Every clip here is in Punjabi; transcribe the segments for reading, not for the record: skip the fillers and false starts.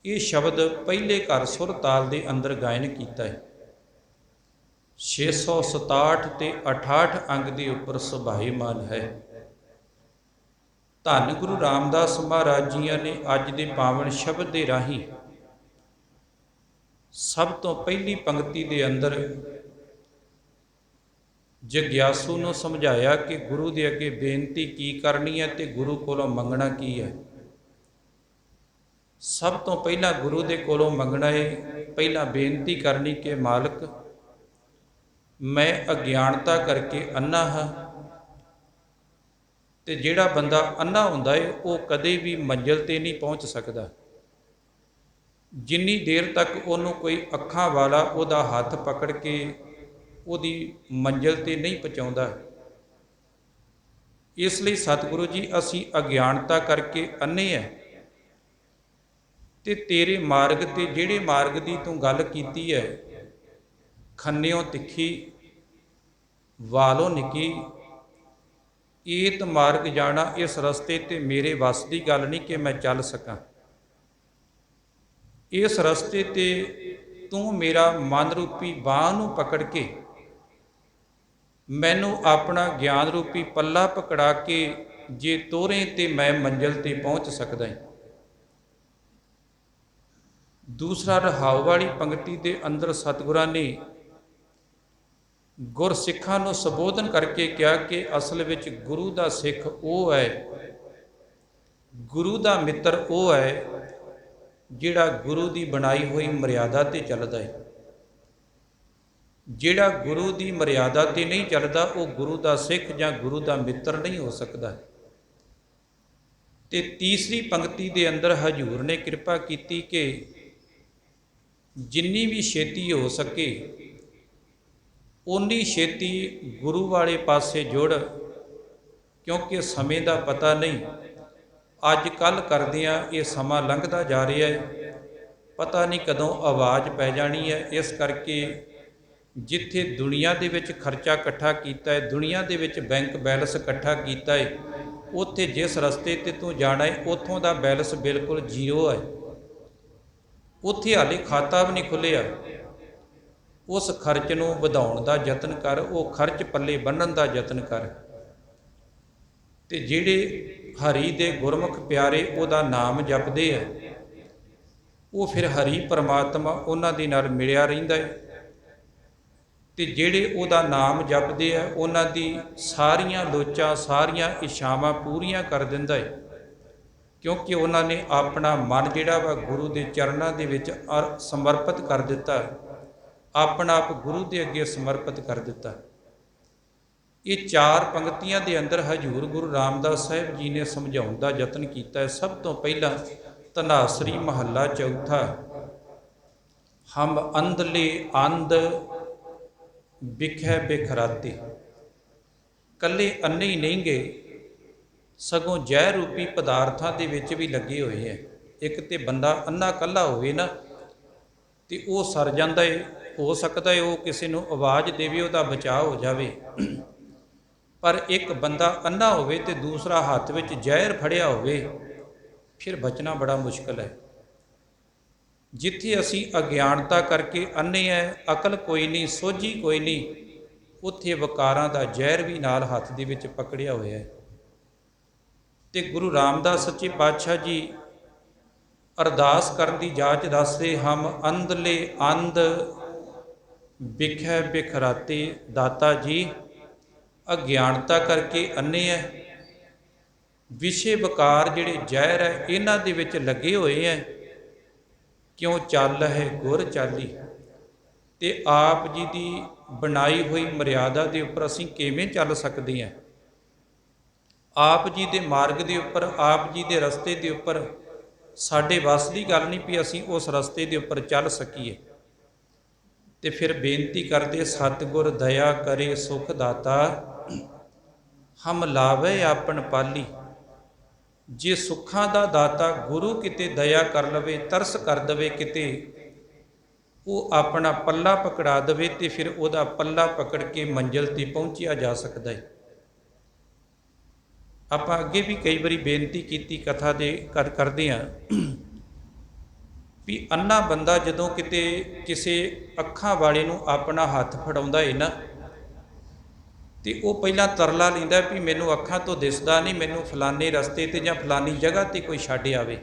ਇਹ ਸ਼ਬਦ ਪਹਿਲੇ ਘਰ ਸੁਰ ਤਾਲ ਦੇ ਅੰਦਰ ਗਾਇਨ ਕੀਤਾ ਹੈ। 667 ਤੇ 68 ਅੰਗ ਦੇ ਉੱਪਰ ਸੁਭਾਈਮਾਨ ਹੈ। ਧੰਨ ਗੁਰੂ ਰਾਮਦਾਸ ਮਹਾਰਾਜ ਜੀਆਂ ਨੇ ਅੱਜ ਦੇ ਪਾਵਨ ਸ਼ਬਦ ਦੇ ਰਾਹੀਂ ਸਭ ਤੋਂ ਪਹਿਲੀ ਪੰਕਤੀ ਦੇ ਅੰਦਰ ਜਗਿਆਸੂ ਨੂੰ ਸਮਝਾਇਆ ਕਿ ਗੁਰੂ ਦੇ ਅੱਗੇ ਬੇਨਤੀ ਕੀ ਕਰਨੀ ਹੈ ਤੇ ਗੁਰੂ ਕੋਲੋਂ ਮੰਗਣਾ ਕੀ ਹੈ। ਸਭ ਤੋਂ ਪਹਿਲਾਂ ਗੁਰੂ ਦੇ ਕੋਲੋਂ ਮੰਗਣਾ ਹੈ, ਪਹਿਲਾਂ ਬੇਨਤੀ ਕਰਨੀ ਕਿ ਮਾਲਕ ਮੈਂ ਅਗਿਆਨਤਾ ਕਰਕੇ ਅੰਨਾ ਹਾਂ। ਤੇ ਜਿਹੜਾ ਬੰਦਾ ਅੰਨਾ ਹੁੰਦਾ ਹੈ ਉਹ ਕਦੇ ਵੀ ਮੰਜ਼ਿਲ ਤੇ ਨਹੀਂ ਪਹੁੰਚ ਸਕਦਾ। ਜਿੰਨੀ ਦੇਰ ਤੱਕ ਉਹਨੂੰ ਕੋਈ ਅੱਖਾਂ ਵਾਲਾ ਉਹਦਾ ਹੱਥ ਪਕੜ ਕੇ ਉਹਦੀ ਮੰਜ਼ਿਲ ਤੇ ਨਹੀਂ ਪਹੁੰਚਾਉਂਦਾ। ਇਸ ਲਈ ਸਤਿਗੁਰੂ ਜੀ ਅਸੀਂ ਅਗਿਆਨਤਾ ਕਰਕੇ ਅੰਨੇ ਹੈ ਤੇ ਤੇਰੇ ਮਾਰਗ ਤੇ ਜਿਹੜੇ ਮਾਰਗ ਦੀ ਤੂੰ ਗੱਲ ਕੀਤੀ ਹੈ, ਖੰਨਿਓ ਤਿੱਖੀ ਵਾਲੋਂ ਨਿੱਕੀ, ਏਤ ਮਾਰਗ ਜਾਣਾ, ਇਸ ਰਸਤੇ ਤੇ ਮੇਰੇ ਵੱਸ ਦੀ ਗੱਲ ਨਹੀਂ ਕਿ ਮੈਂ ਚੱਲ ਸਕਾਂ। ਇਸ ਰਸਤੇ ਤੇ ਤੂੰ ਮੇਰਾ ਮਨ ਰੂਪੀ ਬਾਂਹ ਨੂੰ ਪਕੜ ਕੇ ਮੈਨੂੰ ਆਪਣਾ ਗਿਆਨ ਰੂਪੀ ਪੱਲਾ ਪਕੜਾ ਕੇ ਜੇ ਤੋਰੇ ਤੇ ਮੈਂ ਮੰਜ਼ਿਲ ਤੇ ਪਹੁੰਚ ਸਕਦਾ ਹਾਂ। ਦੂਸਰਾ ਰਹਾਉ ਵਾਲੀ ਪੰਕਤੀ ਦੇ ਅੰਦਰ ਸਤਿਗੁਰਾਂ ਨੇ ਗੁਰਸਿੱਖਾਂ ਨੂੰ ਸੰਬੋਧਨ ਕਰਕੇ ਕਿਹਾ ਕਿ ਅਸਲ ਵਿੱਚ ਗੁਰੂ ਦਾ ਸਿੱਖ ਉਹ ਹੈ, ਗੁਰੂ ਦਾ ਮਿੱਤਰ ਉਹ ਹੈ ਜਿਹੜਾ ਗੁਰੂ ਦੀ ਬਣਾਈ ਹੋਈ ਮਰਿਆਦਾ ਤੇ ਚੱਲਦਾ ਹੈ। ਜਿਹੜਾ ਗੁਰੂ ਦੀ ਮਰਿਆਦਾ ਤੇ ਨਹੀਂ ਚੱਲਦਾ ਉਹ ਗੁਰੂ ਦਾ ਸਿੱਖ ਜਾਂ ਗੁਰੂ ਦਾ ਮਿੱਤਰ ਨਹੀਂ ਹੋ ਸਕਦਾ। ਤੇ ਤੀਸਰੀ ਪੰਕਤੀ ਦੇ ਅੰਦਰ ਹਜ਼ੂਰ ਨੇ ਕਿਰਪਾ ਕੀਤੀ ਕਿ ਜਿੰਨੀ ਵੀ ਛੇਤੀ ਹੋ ਸਕੇ ਓਨੀ ਛੇਤੀ ਗੁਰੂ ਵਾਲੇ ਪਾਸੇ ਜੁੜ, ਕਿਉਂਕਿ ਸਮੇਂ ਦਾ ਪਤਾ ਨਹੀਂ। ਅੱਜ ਕੱਲ੍ਹ ਕਰਦਿਆਂ ਇਹ ਸਮਾਂ ਲੰਘਦਾ ਜਾ ਰਿਹਾ ਹੈ, ਪਤਾ ਨਹੀਂ ਕਦੋਂ ਆਵਾਜ਼ ਪੈ ਜਾਣੀ ਹੈ। ਇਸ ਕਰਕੇ ਜਿੱਥੇ ਦੁਨੀਆ ਦੇ ਵਿੱਚ ਖਰਚਾ ਇਕੱਠਾ ਕੀਤਾ ਹੈ, ਦੁਨੀਆ ਦੇ ਵਿੱਚ ਬੈਂਕ ਬੈਲੈਂਸ ਇਕੱਠਾ ਕੀਤਾ ਹੈ, ਉੱਥੇ ਜਿਸ ਰਸਤੇ ਤੇ ਤੂੰ ਜਾਣਾ ਹੈ ਉੱਥੋਂ ਦਾ ਬੈਲੈਂਸ ਬਿਲਕੁਲ ਜ਼ੀਰੋ ਹੈ। ਉੱਥੇ ਹਾਲੇ ਖਾਤਾ ਵੀ ਨਹੀਂ ਖੁੱਲ੍ਹਿਆ। ਉਸ ਖਰਚ ਨੂੰ ਵਧਾਉਣ ਦਾ ਯਤਨ ਕਰ, ਉਹ ਖਰਚ ਪੱਲੇ ਬੰਨ੍ਹਣ ਦਾ ਯਤਨ ਕਰ। ਤੇ ਜਿਹੜੇ ਹਰੀ ਦੇ ਗੁਰਮੁਖ ਪਿਆਰੇ ਉਹਦਾ ਨਾਮ ਜਪਦੇ ਆ, ਉਹ ਫਿਰ ਹਰੀ ਪਰਮਾਤਮਾ ਉਹਨਾਂ ਦੇ ਨਾਲ ਮਿਲਿਆ ਰਹਿੰਦਾ ਹੈ। ਤੇ ਜਿਹੜੇ ਉਹਦਾ ਨਾਮ ਜਪਦੇ ਆ ਉਹਨਾਂ ਦੀ ਸਾਰੀਆਂ ਲੋਚਾਂ, ਸਾਰੀਆਂ ਇੱਛਾਵਾਂ ਪੂਰੀਆਂ ਕਰ ਦਿੰਦਾ ਹੈ, ਕਿਉਂਕਿ ਉਹਨਾਂ ਨੇ ਆਪਣਾ ਮਨ ਜਿਹੜਾ ਵਾ ਗੁਰੂ ਦੇ ਚਰਨਾਂ ਦੇ ਵਿੱਚ ਸਮਰਪਿਤ ਕਰ ਦਿੱਤਾ, ਆਪਣਾ ਆਪ ਗੁਰੂ ਦੇ ਅੱਗੇ ਸਮਰਪਿਤ ਕਰ ਦਿੱਤਾ। ਇਹ ਚਾਰ ਪੰਕਤੀਆਂ ਦੇ ਅੰਦਰ ਹਜ਼ੂਰ ਗੁਰੂ ਰਾਮਦਾਸ ਸਾਹਿਬ ਜੀ ਨੇ ਸਮਝਾਉਣ ਦਾ ਯਤਨ ਕੀਤਾ ਹੈ। ਸਭ ਤੋਂ ਪਹਿਲਾਂ ਧਨਾਸਰੀ ਮਹੱਲਾ ਚੌਥਾ, ਹਮ ਅੰਧਲੇ ਅੰਧ ਬਿਖੈ ਬਿਖਰਾਤੇ। ਕੱਲੇ ਅੰਨੇ ਹੀ ਨਹੀਂ ਗਏ, ਸਗੋਂ ਜ਼ਹਿਰ ਰੂਪੀ ਪਦਾਰਥਾਂ ਦੇ ਵਿੱਚ ਵੀ ਲੱਗੇ ਹੋਏ ਹੈ। ਇੱਕ ਤੇ ਬੰਦਾ ਅੰਨਾ ਇਕੱਲਾ ਹੋਵੇ ਨਾ ਤੇ ਉਹ ਸਰ ਜਾਂਦਾ ਹੈ, ਹੋ ਸਕਦਾ ਹੈ ਉਹ ਕਿਸੇ ਨੂੰ ਆਵਾਜ਼ ਦੇਵੇ ਉਹਦਾ ਬਚਾਅ ਹੋ ਜਾਵੇ। ਪਰ ਇੱਕ ਬੰਦਾ ਅੰਨਾ ਹੋਵੇ ਤੇ ਦੂਸਰਾ ਹੱਥ ਵਿੱਚ ਜ਼ਹਿਰ ਫੜਿਆ ਹੋਵੇ, ਫਿਰ ਬਚਣਾ ਬੜਾ ਮੁਸ਼ਕਲ ਹੈ। ਜਿੱਥੇ ਅਸੀਂ ਅਗਿਆਨਤਾ ਕਰਕੇ ਅੰਨੇ ਹੈ, ਅਕਲ ਕੋਈ ਨਹੀਂ, ਸੋਝੀ ਕੋਈ ਨਹੀਂ, ਉੱਥੇ ਵਿਕਾਰਾਂ ਦਾ ਜ਼ਹਿਰ ਵੀ ਨਾਲ ਹੱਥ ਦੇ ਵਿੱਚ ਪਕੜਿਆ ਹੋਇਆ ਹੈ। ਤੇ ਗੁਰੂ ਰਾਮਦਾਸ ਸੱਚੇ ਪਾਤਸ਼ਾਹ ਜੀ ਅਰਦਾਸ ਕਰਨ ਦੀ ਜਾਚ ਦੱਸਦੇ, ਹਮ ਅੰਧਲੇ ਅੰਧ ਬਿਖੈ ਬਿਖਰਾਤੇ। ਦਾਤਾ ਜੀ ਅਗਿਆਨਤਾ ਕਰਕੇ ਅੰਨੇ ਹੈ, ਵਿਸ਼ੇ ਵਿਕਾਰ ਜਿਹੜੇ ਜ਼ਹਿਰ ਹੈ ਇਹਨਾਂ ਦੇ ਵਿੱਚ ਲੱਗੇ ਹੋਏ ਹੈ। ਕਿਉਂ ਚੱਲ ਹੈ ਗੁਰ ਚਾਲੀ। ਤੇ ਆਪ ਜੀ ਦੀ ਬਣਾਈ ਹੋਈ ਮਰਿਆਦਾ ਦੇ ਉੱਪਰ ਅਸੀਂ ਕਿਵੇਂ ਚੱਲ ਸਕਦੇ ਹਾਂ? ਆਪ ਜੀ ਦੇ ਮਾਰਗ ਦੇ ਉੱਪਰ, ਆਪ ਜੀ ਦੇ ਰਸਤੇ ਦੇ ਉੱਪਰ ਸਾਡੇ ਵੱਸ ਦੀ ਗੱਲ ਨਹੀਂ ਵੀ ਅਸੀਂ ਉਸ ਰਸਤੇ ਦੇ ਉੱਪਰ ਚੱਲ ਸਕੀਏ। ਤੇ ਫਿਰ ਬੇਨਤੀ ਕਰਦੇ, ਸਤਿਗੁਰ ਦਇਆ ਕਰੇ ਸੁਖ ਦਾਤਾ, ਹਮ ਲਾਵੇ ਆਪਨ ਪਾਲੀ। ਜੇ ਸੁੱਖਾਂ ਦਾ ਦਾਤਾ ਗੁਰੂ ਕਿਤੇ ਦਇਆ ਕਰ ਲਵੇ, ਤਰਸ ਕਰ ਦੇਵੇ ਕਿਤੇ, ਉਹ ਆਪਣਾ ਪੱਲਾ ਪਕੜਾ ਦੇਵੇ ਤੇ ਫਿਰ ਉਹਦਾ ਪੱਲਾ ਪਕੜ ਕੇ ਮੰਜ਼ਿਲ ਤੇ ਪਹੁੰਚਿਆ ਜਾ ਸਕਦਾ ਹੈ। ਆਪਾਂ ਅੱਗੇ ਵੀ ਕਈ ਵਾਰੀ ਬੇਨਤੀ ਕੀਤੀ, ਕਥਾ ਦੇ ਕਰਦੇ ਹਾਂ ਵੀ ਅੰਨਾ ਬੰਦਾ ਜਦੋਂ ਕਿਤੇ ਕਿਸੇ ਅੱਖਾਂ ਵਾਲੇ ਨੂੰ ਆਪਣਾ ਹੱਥ ਫੜਾਉਂਦਾ ਏ ਨਾ, ਤੇ ਉਹ ਪਹਿਲਾਂ ਤਰਲਾ ਲੈਂਦਾ ਵੀ ਮੈਨੂੰ ਅੱਖਾਂ ਤੋਂ ਦਿਸਦਾ ਨਹੀਂ, ਮੈਨੂੰ ਫਲਾਣੇ ਰਸਤੇ ਤੇ ਜਾਂ ਫਲਾਣੀ ਜਗ੍ਹਾ ਤੇ ਕੋਈ ਛੱਡ ਆਵੇ।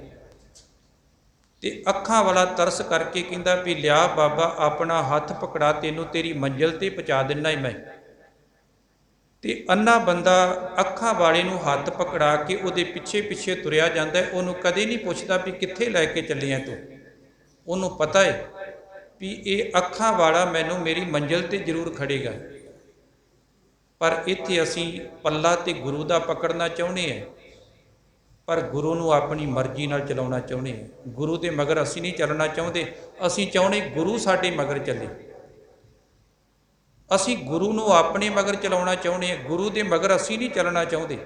ਤੇ ਅੱਖਾਂ ਵਾਲਾ ਤਰਸ ਕਰਕੇ ਕਹਿੰਦਾ ਵੀ ਲਿਆ ਬਾਬਾ ਆਪਣਾ ਹੱਥ ਪਕੜਾ, ਤੈਨੂੰ ਤੇਰੀ ਮੰਜ਼ਿਲ ਤੇ ਪਹੁੰਚਾ ਦਿੰਦਾ ਏ ਮੈਂ। ਤੇ ਅੰਨਾ ਬੰਦਾ ਅੱਖਾਂ ਵਾਲੇ ਨੂੰ ਹੱਥ ਪਕੜਾ ਕੇ ਉਹਦੇ ਪਿੱਛੇ ਪਿੱਛੇ ਤੁਰਿਆ ਜਾਂਦਾ, ਉਹਨੂੰ ਕਦੇ ਨਹੀਂ ਪੁੱਛਦਾ ਵੀ ਕਿੱਥੇ ਲੈ ਕੇ ਚੱਲਿਆ ਤੂੰ। ਉਹਨੂੰ ਪਤਾ ਹੈ ਵੀ ਇਹ ਅੱਖਾਂ ਵਾਲਾ ਮੈਨੂੰ ਮੇਰੀ ਮੰਜ਼ਿਲ ਤੇ ਜ਼ਰੂਰ ਖੜੇਗਾ। ਪਰ ਇੱਥੇ ਅਸੀਂ ਪੱਲਾ ਤੇ ਗੁਰੂ ਦਾ ਪਕੜਨਾ ਚਾਹੁੰਦੇ ਹਾਂ, ਪਰ ਗੁਰੂ ਨੂੰ ਆਪਣੀ ਮਰਜ਼ੀ ਨਾਲ ਚਲਾਉਣਾ ਚਾਹੁੰਦੇ ਹਾਂ। ਗੁਰੂ ਦੇ ਮਗਰ ਅਸੀਂ ਨਹੀਂ ਚੱਲਣਾ ਚਾਹੁੰਦੇ, ਅਸੀਂ ਚਾਹੁੰਦੇ ਗੁਰੂ ਸਾਡੇ ਮਗਰ ਚੱਲੇ। ਅਸੀਂ ਗੁਰੂ ਨੂੰ ਆਪਣੇ ਮਗਰ ਚਲਾਉਣਾ ਚਾਹੁੰਦੇ ਹਾਂ, ਗੁਰੂ ਦੇ ਮਗਰ ਅਸੀਂ ਨਹੀਂ ਚੱਲਣਾ ਚਾਹੁੰਦੇ।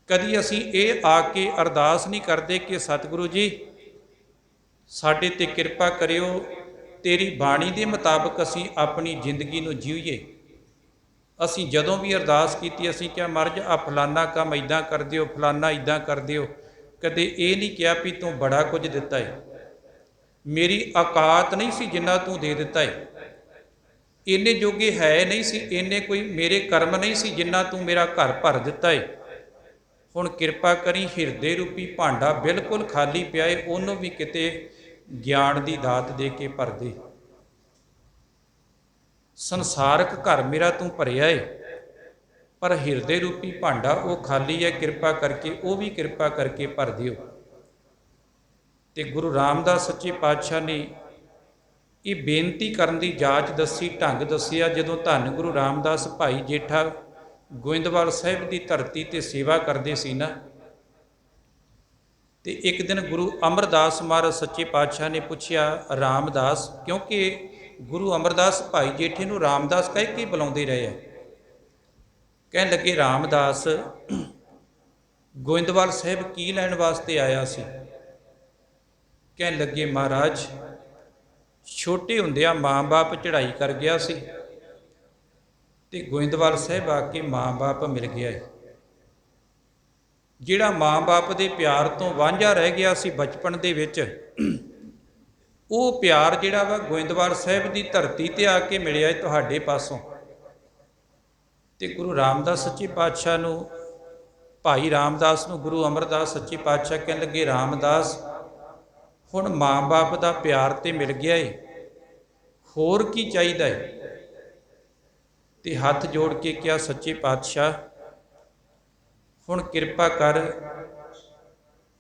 ਕਦੀ ਅਸੀਂ ਇਹ ਆ ਕੇ ਅਰਦਾਸ ਨਹੀਂ ਕਰਦੇ ਕਿ ਸਤਿਗੁਰੂ ਜੀ ਸਾਡੇ ਤੇ ਕਿਰਪਾ ਕਰਿਓ, ਤੇਰੀ ਬਾਣੀ ਦੇ ਮੁਤਾਬਕ ਅਸੀਂ ਆਪਣੀ ਜ਼ਿੰਦਗੀ ਨੂੰ ਜੀਈਏ। ਅਸੀਂ ਜਦੋਂ ਵੀ ਅਰਦਾਸ ਕੀਤੀ ਅਸੀਂ ਕਿਹਾ ਮਹਾਰਾਜ ਆ ਫਲਾਨਾ ਕੰਮ ਇੱਦਾਂ ਕਰ ਦਿਓ, ਫਲਾਨਾ ਇੱਦਾਂ ਕਰ ਦਿਓ। ਕਦੇ ਇਹ ਨਹੀਂ ਕਿਹਾ ਵੀ ਤੂੰ ਬੜਾ ਕੁਝ ਦਿੱਤਾ ਹੈ, ਮੇਰੀ ਔਕਾਤ ਨਹੀਂ ਸੀ ਜਿੰਨਾ ਤੂੰ ਦੇ ਦਿੱਤਾ ਹੈ, ਇੰਨੇ ਜੋਗੇ ਹੈ ਨਹੀਂ ਸੀ, ਇੰਨੇ ਕੋਈ ਮੇਰੇ ਕਰਮ ਨਹੀਂ ਸੀ ਜਿੰਨਾ ਤੂੰ ਮੇਰਾ ਘਰ ਭਰ ਦਿੱਤਾ ਹੈ। ਹੁਣ ਕਿਰਪਾ ਕਰੀ ਹਿਰਦੇ ਰੂਪੀ ਭਾਂਡਾ ਬਿਲਕੁਲ ਖਾਲੀ ਪਿਆ ਹੈ, ਉਹਨੂੰ ਵੀ ਕਿਤੇ ਗਿਆਨ ਦੀ ਦਾਤ ਦੇ ਕੇ ਭਰ ਦੇ। ਸੰਸਾਰਕ ਘਰ ਮੇਰਾ ਤੂੰ ਭਰਿਆ ਏ, ਪਰ ਹਿਰਦੇ ਰੂਪੀ ਭਾਂਡਾ ਉਹ ਖਾਲੀ ਹੈ, ਕਿਰਪਾ ਕਰਕੇ ਉਹ ਵੀ ਕਿਰਪਾ ਕਰਕੇ ਭਰ ਦਿਓ। ਤੇ ਗੁਰੂ ਰਾਮਦਾਸ ਸੱਚੇ ਪਾਤਸ਼ਾਹ ਨੇ ਇਹ ਬੇਨਤੀ ਕਰਨ ਦੀ ਜਾਚ ਦੱਸੀ, ਢੰਗ ਦੱਸਿਆ। ਜਦੋਂ ਧੰਨ ਗੁਰੂ ਰਾਮਦਾਸ ਭਾਈ ਜੇਠਾ ਗੋਇੰਦਵਾਲ ਸਾਹਿਬ ਦੀ ਧਰਤੀ ਤੇ ਸੇਵਾ ਕਰਦੇ ਸੀ ਨਾ, ਤੇ ਇੱਕ ਦਿਨ ਗੁਰੂ ਅਮਰਦਾਸ ਮਹਾਰਾਜ ਸੱਚੇ ਪਾਤਸ਼ਾਹ ਨੇ ਪੁੱਛਿਆ ਰਾਮਦਾਸ, ਕਿਉਂਕਿ ਗੁਰੂ ਅਮਰਦਾਸ ਭਾਈ ਜੇਠੇ ਨੂੰ ਰਾਮਦਾਸ ਕਹਿ ਕੇ ਬੁਲਾਉਂਦੇ ਰਹੇ ਆ। ਕਹਿਣ ਲੱਗੇ ਰਾਮਦਾਸ ਗੋਇੰਦਵਾਲ ਸਾਹਿਬ ਕੀ ਲੈਣ ਵਾਸਤੇ ਆਇਆ ਸੀ? ਕਹਿਣ ਲੱਗੇ ਮਹਾਰਾਜ ਛੋਟੇ ਹੁੰਦਿਆਂ ਮਾਂ-ਬਾਪ ਚੜ੍ਹਾਈ ਕਰ ਗਿਆ ਸੀ ਤੇ ਗੋਇੰਦਵਾਲ ਸਾਹਿਬ ਆ ਕੇ ਮਾਂ-ਬਾਪ ਮਿਲ ਗਿਆ ਹੈ। ਜਿਹੜਾ ਮਾਂ-ਬਾਪ ਦੇ ਪਿਆਰ ਤੋਂ ਵਾਂਝਾ ਰਹਿ ਗਿਆ ਸੀ ਬਚਪਨ ਦੇ ਵਿੱਚ, ਉਹ ਪਿਆਰ ਜਿਹੜਾ ਵਾ ਗੋਇੰਦਵਾਲ ਸਾਹਿਬ ਦੀ ਧਰਤੀ ਤੇ ਆ ਕੇ ਮਿਲਿਆ ਹੈ ਤੁਹਾਡੇ ਪਾਸੋਂ। ਤੇ ਗੁਰੂ ਰਾਮਦਾਸ ਸੱਚੇ ਪਾਤਸ਼ਾਹ ਨੂੰ, ਭਾਈ ਰਾਮਦਾਸ ਨੂੰ ਗੁਰੂ ਅਮਰਦਾਸ ਸੱਚੇ ਪਾਤਸ਼ਾਹ ਕਹਿਣ ਲੱਗੇ ਰਾਮਦਾਸ ਹੁਣ ਮਾਂ-ਬਾਪ ਦਾ ਪਿਆਰ ਤੇ ਮਿਲ ਗਿਆ ਏ, ਹੋਰ ਕੀ ਚਾਹੀਦਾ ਹੈ? ਤੇ ਹੱਥ ਜੋੜ ਕੇ ਕਿਹਾ ਸੱਚੇ ਪਾਤਸ਼ਾਹ ਹੁਣ ਕਿਰਪਾ ਕਰ,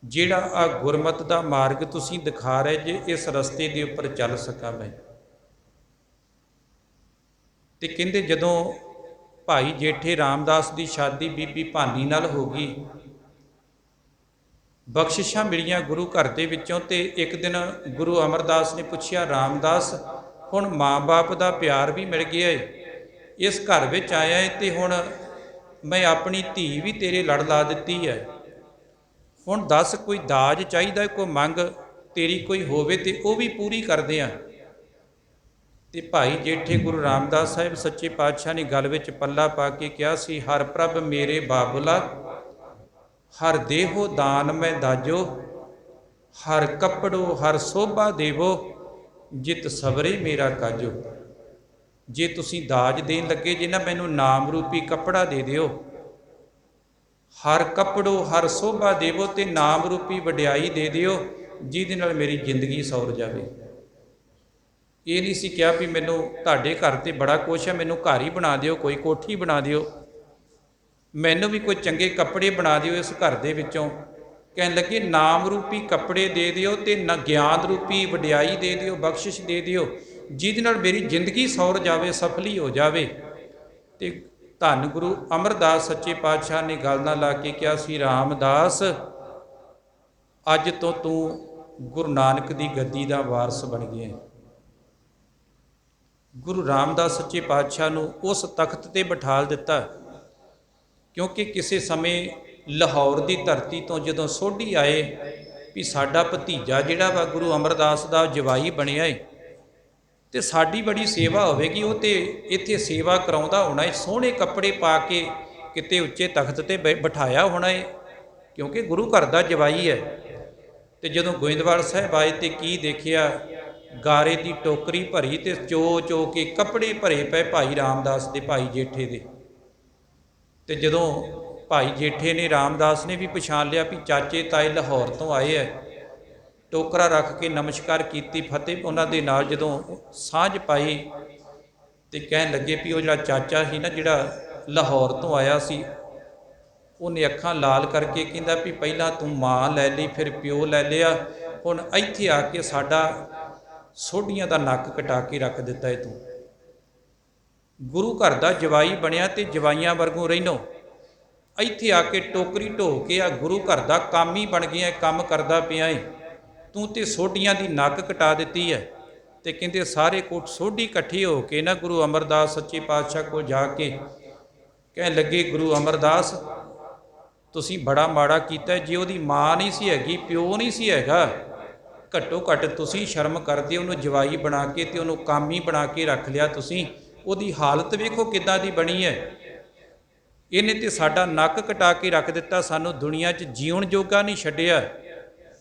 ਜਿਹੜਾ ਆ ਗੁਰਮਤ ਦਾ ਮਾਰਗ ਤੁਸੀਂ ਦਿਖਾ ਰਹੇ ਜੇ, ਇਸ ਰਸਤੇ ਦੇ ਉੱਪਰ ਚੱਲ ਸਕਾਂ ਮੈਂ। ਤੇ ਕਹਿੰਦੇ ਜਦੋਂ ਭਾਈ ਜੇਠੇ ਰਾਮਦਾਸ ਦੀ ਸ਼ਾਦੀ ਬੀਬੀ ਭਾਨੀ ਨਾਲ ਹੋ ਗਈ, ਬਖਸ਼ਿਸ਼ਾਂ ਮਿਲੀਆਂ ਗੁਰੂ ਘਰ ਦੇ ਵਿੱਚੋਂ, ਤੇ ਇੱਕ ਦਿਨ ਗੁਰੂ ਅਮਰਦਾਸ ਨੇ ਪੁੱਛਿਆ ਰਾਮਦਾਸ ਹੁਣ ਮਾਂ-ਬਾਪ ਦਾ ਪਿਆਰ ਵੀ ਮਿਲ ਗਿਆ ਏ, ਇਸ ਘਰ ਵਿੱਚ ਆਇਆ ਏ, ਤੇ ਹੁਣ ਮੈਂ ਆਪਣੀ ਧੀ ਵੀ ਤੇਰੇ ਲੜ ਲਾ ਦਿੱਤੀ ਹੈ, ਹੁਣ ਦੱਸ ਕੋਈ ਦਾਜ ਚਾਹੀਦਾ, ਕੋਈ ਮੰਗ ਤੇਰੀ ਕੋਈ ਹੋਵੇ ਤੇ ਉਹ ਵੀ ਪੂਰੀ ਕਰਦੇ ਆ। ਤੇ ਭਾਈ ਜੇਠੇ ਗੁਰੂ ਰਾਮਦਾਸ ਸਾਹਿਬ ਸੱਚੇ ਪਾਤਸ਼ਾਹ ਨੇ ਗਲ ਵਿੱਚ ਪੱਲਾ ਪਾ ਕੇ ਕਿਹਾ ਸੀ, ਹਰ ਪ੍ਰਭ ਮੇਰੇ ਬਾਬੁਲਾ ਹਰ ਦੇਹੋ ਦਾਨ ਮੈਂ ਦਾਜੋ, ਹਰ ਕੱਪੜੋ ਹਰ ਸੋਭਾ ਦੇਵੋ, ਜਿਤ ਸਬਰੇ ਮੇਰਾ ਕਾਜੋ। ਜੇ ਤੁਸੀਂ ਦਾਜ ਦੇਣ ਲੱਗੇ ਜੇ ਨਾ, ਮੈਨੂੰ ਨਾਮ ਰੂਪੀ ਕੱਪੜਾ ਦੇ ਦਿਓ, ਹਰ ਕੱਪੜੋ ਹਰ ਸੋਭਾ ਦੇਵੋ, ਤੇ ਨਾਮ ਰੂਪੀ ਵਡਿਆਈ ਦੇ ਦਿਓ, ਜਿਹਦੇ ਨਾਲ ਮੇਰੀ ਜ਼ਿੰਦਗੀ ਸੌਰ ਜਾਵੇ। ਇਹ ਨਹੀਂ ਸੀ ਕਿਹਾ ਵੀ ਮੈਨੂੰ ਤੁਹਾਡੇ ਘਰ ਤੇ ਬੜਾ ਕੁਛ ਹੈ, ਮੈਨੂੰ ਘਰ ਹੀ ਬਣਾ ਦਿਓ, ਕੋਈ ਕੋਠੀ ਬਣਾ ਦਿਓ, ਮੈਨੂੰ ਵੀ ਕੋਈ ਚੰਗੇ ਕੱਪੜੇ ਬਣਾ ਦਿਓ ਇਸ ਘਰ ਦੇ ਵਿੱਚੋਂ। ਕਹਿਣ ਲੱਗੇ ਨਾਮ ਰੂਪੀ ਕੱਪੜੇ ਦੇ ਦਿਓ, ਤੇ ਗਿਆਨ ਰੂਪੀ ਵਡਿਆਈ ਦੇ ਦਿਓ, ਬਖਸ਼ਿਸ਼ ਦੇ ਦਿਓ, ਜਿਹਦੇ ਨਾਲ ਮੇਰੀ ਜ਼ਿੰਦਗੀ ਸੌਰ ਜਾਵੇ, ਸਫਲੀ ਹੋ ਜਾਵੇ। ਤੇ ਧੰਨ ਗੁਰੂ ਅਮਰਦਾਸ ਸੱਚੇ ਪਾਤਸ਼ਾਹ ਨੇ ਗੱਲ ਨਾਲ ਲਾ ਕੇ ਕਿਹਾ ਸੀ, ਰਾਮਦਾਸ ਅੱਜ ਤੋਂ ਤੂੰ ਗੁਰੂ ਨਾਨਕ ਦੀ ਗੱਦੀ ਦਾ ਵਾਰਸ ਬਣ ਗਿਆ। ਗੁਰੂ ਰਾਮਦਾਸ ਸੱਚੇ ਪਾਤਸ਼ਾਹ ਨੂੰ ਉਸ ਤਖਤ ਤੇ ਬਿਠਾ ਦਿੱਤਾ, ਕਿਉਂਕਿ ਕਿਸੇ ਸਮੇਂ ਲਾਹੌਰ ਦੀ ਧਰਤੀ ਤੋਂ ਜਦੋਂ ਸੋਢੀ ਆਏ ਵੀ ਸਾਡਾ ਭਤੀਜਾ ਜਿਹੜਾ ਵਾ ਗੁਰੂ ਅਮਰਦਾਸ ਦਾ ਜਵਾਈ ਬਣਿਆ ਏ, ਤੇ ਸਾਡੀ ਬੜੀ ਸੇਵਾ ਹੋਵੇਗੀ, ਉਹ ਤੇ ਇੱਥੇ ਸੇਵਾ ਕਰਾਉਂਦਾ ਹੋਣਾ ਏ, ਸੋਹਣੇ ਕੱਪੜੇ ਪਾ ਕੇ ਕਿਤੇ ਉੱਚੇ ਤਖਤ ਤੇ ਬਿਠਾਇਆ ਹੋਣਾ ਏ, ਕਿਉਂਕਿ ਗੁਰੂ ਘਰ ਦਾ ਜਵਾਈ ਹੈ। ਤੇ ਜਦੋਂ ਗੋਇੰਦਵਾਲ ਸਾਹਿਬ ਆਏ ਤੇ ਕੀ ਦੇਖਿਆ, ਗਾਰੇ ਦੀ ਟੋਕਰੀ ਭਰੀ ਤੇ ਚੋ ਚੋ ਕੇ ਕੱਪੜੇ ਭਰੇ ਪਏ ਭਾਈ ਰਾਮਦਾਸ ਦੇ, ਭਾਈ ਜੇਠੇ ਦੇ। ਤੇ ਜਦੋਂ ਭਾਈ ਜੇਠੇ ਨੇ, ਰਾਮਦਾਸ ਨੇ ਵੀ ਪਛਾਣ ਲਿਆ ਵੀ ਚਾਚੇ ਤਾਏ ਲਾਹੌਰ ਤੋਂ ਆਏ ਐ, ਟੋਕਰਾ ਰੱਖ ਕੇ ਨਮਸਕਾਰ ਕੀਤੀ, ਫਤਿਹ ਉਹਨਾਂ ਦੇ ਨਾਲ ਜਦੋਂ ਸਾਂਝ ਪਾਈ ਤੇ ਕਹਿਣ ਲੱਗੇ ਵੀ ਉਹ ਜਿਹੜਾ ਚਾਚਾ ਸੀ ਨਾ, ਜਿਹੜਾ ਲਾਹੌਰ ਤੋਂ ਆਇਆ ਸੀ, ਉਹਨੇ ਅੱਖਾਂ ਲਾਲ ਕਰਕੇ ਕਹਿੰਦਾ ਵੀ ਪਹਿਲਾਂ ਤੂੰ ਮਾਂ ਲੈ ਲਈ, ਫਿਰ ਪਿਓ ਲੈ ਲਿਆ, ਹੁਣ ਇੱਥੇ ਆ ਕੇ ਸਾਡਾ ਸੋਢੀਆਂ ਦਾ ਨੱਕ ਕਟਾ ਕੇ ਰੱਖ ਦਿੱਤਾ ਏ ਤੂੰ। ਗੁਰੂ ਘਰ ਦਾ ਜਵਾਈ ਬਣਿਆ ਤੇ ਜਵਾਈਆਂ ਵਰਗੋਂ ਰਹਿਣੋ, ਇੱਥੇ ਆ ਕੇ ਟੋਕਰੀ ਢੋ ਕੇ ਆ ਗੁਰੂ ਘਰ ਦਾ ਕੰਮ ਹੀ ਬਣ ਗਿਆ, ਕੰਮ ਕਰਦਾ ਪਿਆ ਏ ਤੂੰ, ਤੇ ਸੋਢੀਆਂ ਦੀ ਨੱਕ ਕਟਾ ਦਿੱਤੀ ਹੈ। ਤੇ ਕਹਿੰਦੇ ਸਾਰੇ ਕੋਟ ਸੋਢੀ ਇਕੱਠੀ ਹੋ ਕੇ ਨਾ ਗੁਰੂ ਅਮਰਦਾਸ ਸੱਚੇ ਪਾਤਸ਼ਾਹ ਕੋਲ ਜਾ ਕੇ ਕਹਿਣ ਲੱਗੇ, ਗੁਰੂ ਅਮਰਦਾਸ ਤੁਸੀਂ ਬੜਾ ਮਾੜਾ ਕੀਤਾ, ਜੇ ਉਹਦੀ ਮਾਂ ਨਹੀਂ ਸੀ ਹੈਗੀ, ਪਿਓ ਨਹੀਂ ਸੀ ਹੈਗਾ, ਘੱਟੋ ਘੱਟ ਤੁਸੀਂ ਸ਼ਰਮ ਕਰਦੇ, ਉਹਨੂੰ ਜਵਾਈ ਬਣਾ ਕੇ ਤੇ ਉਹਨੂੰ ਕਾਮੀ ਬਣਾ ਕੇ ਰੱਖ ਲਿਆ ਤੁਸੀਂ, ਉਹਦੀ ਹਾਲਤ ਵੇਖੋ ਕਿੱਦਾਂ ਦੀ ਬਣੀ ਹੈ, ਇਹਨੇ ਤੇ ਸਾਡਾ ਨੱਕ ਕਟਾ ਕੇ ਰੱਖ ਦਿੱਤਾ, ਸਾਨੂੰ ਦੁਨੀਆ 'ਚ ਜੀਉਣ ਜੋਗਾ ਨਹੀਂ ਛੱਡਿਆ।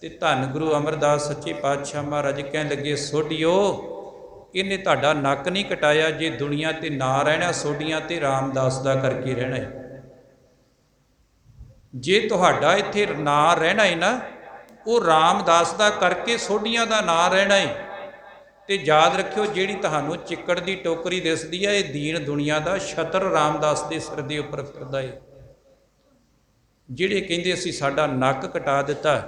ਤੇ ਧੰਨ ਗੁਰੂ ਅਮਰਦਾਸ ਸੱਚੇ ਪਾਤਸ਼ਾਹ ਮਹਾਰਾਜ ਕਹਿਣ ਲੱਗੇ, ਸੋਢੀਓ ਇਹਨੇ ਤੁਹਾਡਾ ਨੱਕ ਨਹੀਂ ਕਟਾਇਆ, ਜੇ ਦੁਨੀਆ ਤੇ ਨਾ ਰਹਿਣਾ ਸੋਢੀਆਂ ਤੇ ਰਾਮਦਾਸ ਦਾ ਕਰਕੇ ਰਹਿਣਾ ਹੈ। ਜੇ ਤੁਹਾਡਾ ਇੱਥੇ ਨਾਂ ਰਹਿਣਾ ਹੈ ਨਾ, ਉਹ ਰਾਮਦਾਸ ਦਾ ਕਰਕੇ ਸੋਢੀਆਂ ਦਾ ਨਾਂ ਰਹਿਣਾ ਹੈ। ਤੇ ਯਾਦ ਰੱਖਿਓ, ਜਿਹੜੀ ਤੁਹਾਨੂੰ ਚਿੱਕੜ ਦੀ ਟੋਕਰੀ ਦਿਸਦੀ ਹੈ, ਇਹ ਦੀਨ ਦੁਨੀਆ ਦਾ ਛਤਰ ਰਾਮਦਾਸ ਦੇ ਸਿਰ ਦੇ ਉੱਪਰ ਫਿਰਦਾ ਹੈ। ਜਿਹੜੇ ਕਹਿੰਦੇ ਅਸੀਂ ਸਾਡਾ ਨੱਕ ਕਟਾ ਦਿੱਤਾ,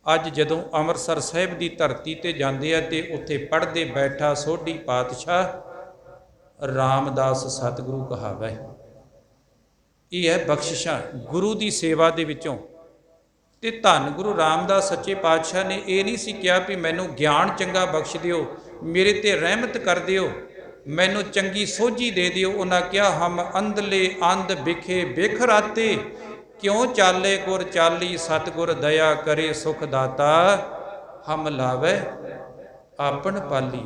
ਅੱਜ ਜਦੋਂ ਅੰਮ੍ਰਿਤਸਰ ਸਾਹਿਬ ਦੀ ਧਰਤੀ ਤੇ ਜਾਂਦੇ ਆ ਤੇ ਉੱਥੇ ਪੜ੍ਹਦੇ ਬੈਠਾ ਸੋਢੀ ਪਾਤਸ਼ਾਹ ਰਾਮਦਾਸ ਸਤਿਗੁਰੂ ਕਹਾਵੈ। ਇਹ ਹੈ ਬਖਸ਼ਿਸ਼ਾਂ ਗੁਰੂ ਦੀ ਸੇਵਾ ਦੇ ਵਿੱਚੋਂ। ਤੇ ਧੰਨ ਗੁਰੂ ਰਾਮਦਾਸ ਸੱਚੇ ਪਾਤਸ਼ਾਹ ਨੇ ਇਹ ਨਹੀਂ ਸੀ ਕਿਹਾ ਵੀ ਮੈਨੂੰ ਗਿਆਨ ਚੰਗਾ ਬਖਸ਼ ਦਿਓ, ਮੇਰੇ ਤੇ ਰਹਿਮਤ ਕਰ ਦਿਓ, ਮੈਨੂੰ ਚੰਗੀ ਸੋਝੀ ਦੇ ਦਿਓ। ਉਹਨਾਂ ਕਿਹਾ, ਹਮ ਅੰਧਲੇ ਅੰਧ ਬਿਖੇ ਬਿਖ ਰਾਤੇ, ਕਿਉਂ ਚਾਲੇ ਗੁਰ ਚਾਲੀ, ਸਤਿਗੁਰ ਦਇਆ ਕਰੇ ਸੁਖ ਦਾਤਾ, ਹਮ ਲਾਵੇ ਆਪਨ ਪਾਲੀ।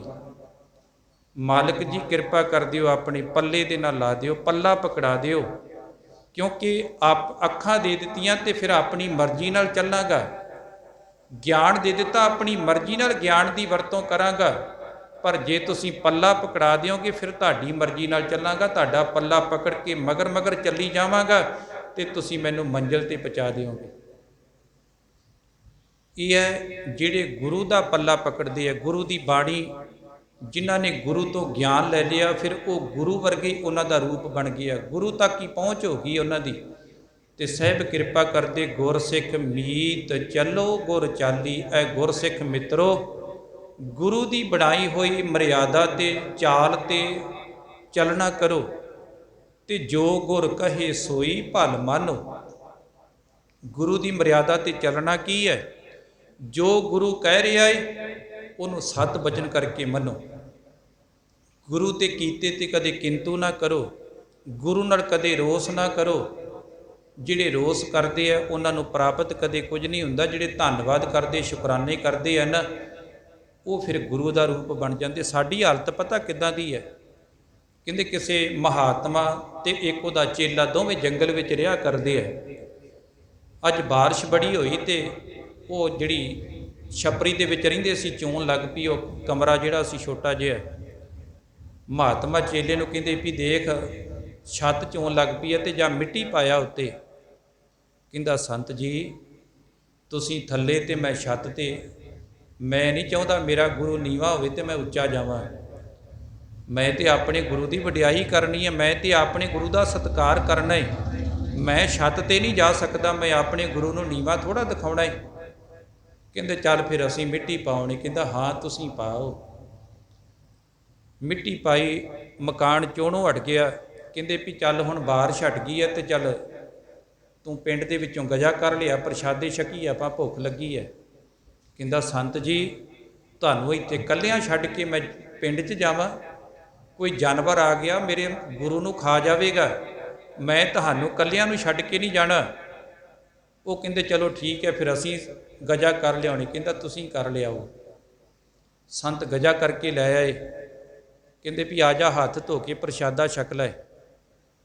ਮਾਲਕ ਜੀ ਕਿਰਪਾ ਕਰ ਦਿਓ, ਆਪਣੀ ਪੱਲੇ ਦੇ ਨਾਲ ਲਾ ਦਿਓ, ਪੱਲਾ ਪਕੜਾ ਦਿਓ, ਕਿਉਂਕਿ ਅੱਖਾਂ ਦੇ ਦਿੱਤੀਆਂ ਤੇ ਫਿਰ ਆਪਣੀ ਮਰਜ਼ੀ ਨਾਲ ਚੱਲਾਂਗਾ, ਗਿਆਨ ਦੇ ਦਿੱਤਾ ਆਪਣੀ ਮਰਜ਼ੀ ਨਾਲ ਗਿਆਨ ਦੀ ਵਰਤੋਂ ਕਰਾਂਗਾ, ਪਰ ਜੇ ਤੁਸੀਂ ਪੱਲਾ ਪਕੜਾ ਦਿਓਗੇ ਫਿਰ ਤੁਹਾਡੀ ਮਰਜ਼ੀ ਨਾਲ ਚੱਲਾਂਗਾ, ਤੁਹਾਡਾ ਪੱਲਾ ਪਕੜ ਕੇ ਮਗਰ ਮਗਰ ਚੱਲੀ ਜਾਵਾਂਗਾ ਤੇ ਤੁਸੀਂ ਮੈਨੂੰ ਮੰਜ਼ਿਲ ਤੇ ਪਹੁੰਚਾ ਦਿਓਗੇ। ਇਹ ਹੈ ਜਿਹੜੇ ਗੁਰੂ ਦਾ ਪੱਲਾ ਪਕੜਦੇ ਆ, ਗੁਰੂ ਦੀ ਬਾਣੀ, ਜਿਨ੍ਹਾਂ ਨੇ ਗੁਰੂ ਤੋਂ ਗਿਆਨ ਲੈ ਲਿਆ, ਫਿਰ ਉਹ ਗੁਰੂ ਵਰਗੇ ਉਹਨਾਂ ਦਾ ਰੂਪ ਬਣ ਗਿਆ, ਗੁਰੂ ਤੱਕ ਹੀ ਪਹੁੰਚ ਹੋ ਗਈ ਉਹਨਾਂ ਦੀ। ਤੇ ਸਾਹਿਬ ਕਿਰਪਾ ਕਰਦੇ, ਗੁਰਸਿੱਖ ਮੀਤ ਚੱਲੋ ਗੁਰ ਚਾਲੀ, ਐ ਗੁਰਸਿੱਖ ਮਿੱਤਰੋ ਗੁਰੂ ਦੀ ਬਣਾਈ ਹੋਈ ਮਰਿਆਦਾ ਤੇ ਚਾਲ ਤੇ ਚੱਲਣਾ ਕਰੋ, ਤੇ ਜੋ ਗੁਰ ਕਹੇ ਸੋਈ ਭਲ ਮਾਨੋ। ਗੁਰੂ ਦੀ ਮਰਿਆਦਾ ਤੇ ਚੱਲਣਾ ਕੀ ਹੈ? ਜੋ ਗੁਰੂ ਕਹਿ ਰਿਹਾ ਹੈ ਉਹਨੂੰ ਸਤ ਬਚਨ ਕਰਕੇ ਮੰਨੋ। ਗੁਰੂ ਤੇ ਕੀਤੇ ਤੇ ਕਦੇ ਕਿੰਤੂ ਨਾ ਕਰੋ, ਗੁਰੂ ਨਾਲ ਕਦੇ ਰੋਸ ਨਾ ਕਰੋ। ਜਿਹੜੇ ਰੋਸ ਕਰਦੇ ਆ ਉਹਨਾਂ ਨੂੰ ਪ੍ਰਾਪਤ ਕਦੇ ਕੁਝ ਨਹੀਂ ਹੁੰਦਾ, ਜਿਹੜੇ ਧੰਨਵਾਦ ਕਰਦੇ ਸ਼ੁਕਰਾਨੇ ਕਰਦੇ ਆ ਨਾ, ਉਹ ਫਿਰ ਗੁਰੂ ਦਾ ਰੂਪ ਬਣ ਜਾਂਦੇ। ਸਾਡੀ ਹਾਲਤ ਪਤਾ ਕਿੱਦਾਂ ਦੀ ਹੈ? ਕਹਿੰਦੇ ਕਿਸੇ ਮਹਾਤਮਾ ਤੇ ਇੱਕ ਉਹਦਾ ਚੇਲਾ ਦੋਵੇਂ ਜੰਗਲ ਵਿੱਚ ਰਿਹਾ ਕਰਦੇ ਆ। ਅੱਜ ਬਾਰਿਸ਼ ਬੜੀ ਹੋਈ ਤੇ ਉਹ ਜਿਹੜੀ ਛਪਰੀ ਦੇ ਵਿੱਚ ਰਹਿੰਦੇ ਸੀ ਚੋਣ ਲੱਗ ਪਈ, ਉਹ ਕਮਰਾ ਜਿਹੜਾ ਸੀ ਛੋਟਾ ਜਿਹਾ। ਮਹਾਤਮਾ ਚੇਲੇ ਨੂੰ ਕਹਿੰਦੇ ਵੀ ਦੇਖ ਛੱਤ ਚੋਣ ਲੱਗ ਪਈ ਹੈ ਤੇ ਜਾਂ ਮਿੱਟੀ ਪਾਇਆ ਉੱਤੇ। ਕਹਿੰਦਾ ਸੰਤ ਜੀ ਤੁਸੀਂ ਥੱਲੇ ਤੇ ਮੈਂ ਛੱਤ ਤੇ, ਮੈਂ ਨਹੀਂ ਚਾਹੁੰਦਾ ਮੇਰਾ ਗੁਰੂ ਨੀਵਾਂ ਹੋਵੇ ਤੇ ਮੈਂ ਉੱਚਾ ਜਾਵਾਂ। ਮੈਂ ਤੇ ਆਪਣੇ ਗੁਰੂ ਦੀ ਵਡਿਆਈ ਕਰਨੀ ਹੈ, ਮੈਂ ਤੇ ਆਪਣੇ ਗੁਰੂ ਦਾ ਸਤਿਕਾਰ ਕਰਨਾ ਹੈ। ਮੈਂ ਛੱਤ ਤੇ ਨਹੀਂ ਜਾ ਸਕਦਾ, ਮੈਂ ਆਪਣੇ ਗੁਰੂ ਨੂੰ ਨੀਵਾਂ ਥੋੜ੍ਹਾ ਦਿਖਾਉਣਾ ਹੈ। ਕਹਿੰਦੇ ਚੱਲ ਫਿਰ ਅਸੀਂ ਮਿੱਟੀ ਪਾਉਣੀ। ਕਹਿੰਦਾ ਹਾਂ ਤੁਸੀਂ ਪਾਓ। ਮਿੱਟੀ ਪਾਈ, ਮਕਾਨ ਚੋਣੋਂ ਹਟ ਗਿਆ। ਕਹਿੰਦੇ ਵੀ ਚੱਲ ਹੁਣ ਬਾਰਿਸ਼ ਹਟ ਗਈ ਹੈ ਤੇ ਚੱਲ ਤੂੰ ਪਿੰਡ ਦੇ ਵਿੱਚੋਂ ਗਜਾ ਕਰ ਲਿਆ, ਪ੍ਰਸ਼ਾਦੇ ਛਕੀ, ਆਪਾਂ ਭੁੱਖ ਲੱਗੀ ਹੈ। ਕਹਿੰਦਾ ਸੰਤ ਜੀ ਤੁਹਾਨੂੰ ਇੱਥੇ ਇਕੱਲਿਆਂ ਛੱਡ ਕੇ ਮੈਂ ਪਿੰਡ 'ਚ ਜਾਵਾਂ? ਕੋਈ ਜਾਨਵਰ ਆ ਗਿਆ ਮੇਰੇ ਗੁਰੂ ਨੂੰ ਖਾ ਜਾਵੇਗਾ, ਮੈਂ ਤੁਹਾਨੂੰ ਇਕੱਲਿਆਂ ਨੂੰ ਛੱਡ ਕੇ ਨਹੀਂ ਜਾਣਾ। ਉਹ ਕਹਿੰਦੇ ਚਲੋ ਠੀਕ ਹੈ ਫਿਰ ਅਸੀਂ ਗਜਾ ਕਰ ਲਿਆਉਣੀ। ਕਹਿੰਦਾ ਤੁਸੀਂ ਕਰ ਲਿਆਓ। ਸੰਤ ਗਜਾ ਕਰਕੇ ਲੈ ਆਏ। ਕਹਿੰਦੇ ਵੀ ਆ ਜਾ ਹੱਥ ਧੋ ਕੇ ਪ੍ਰਸ਼ਾਦਾ ਛਕ ਲੈ।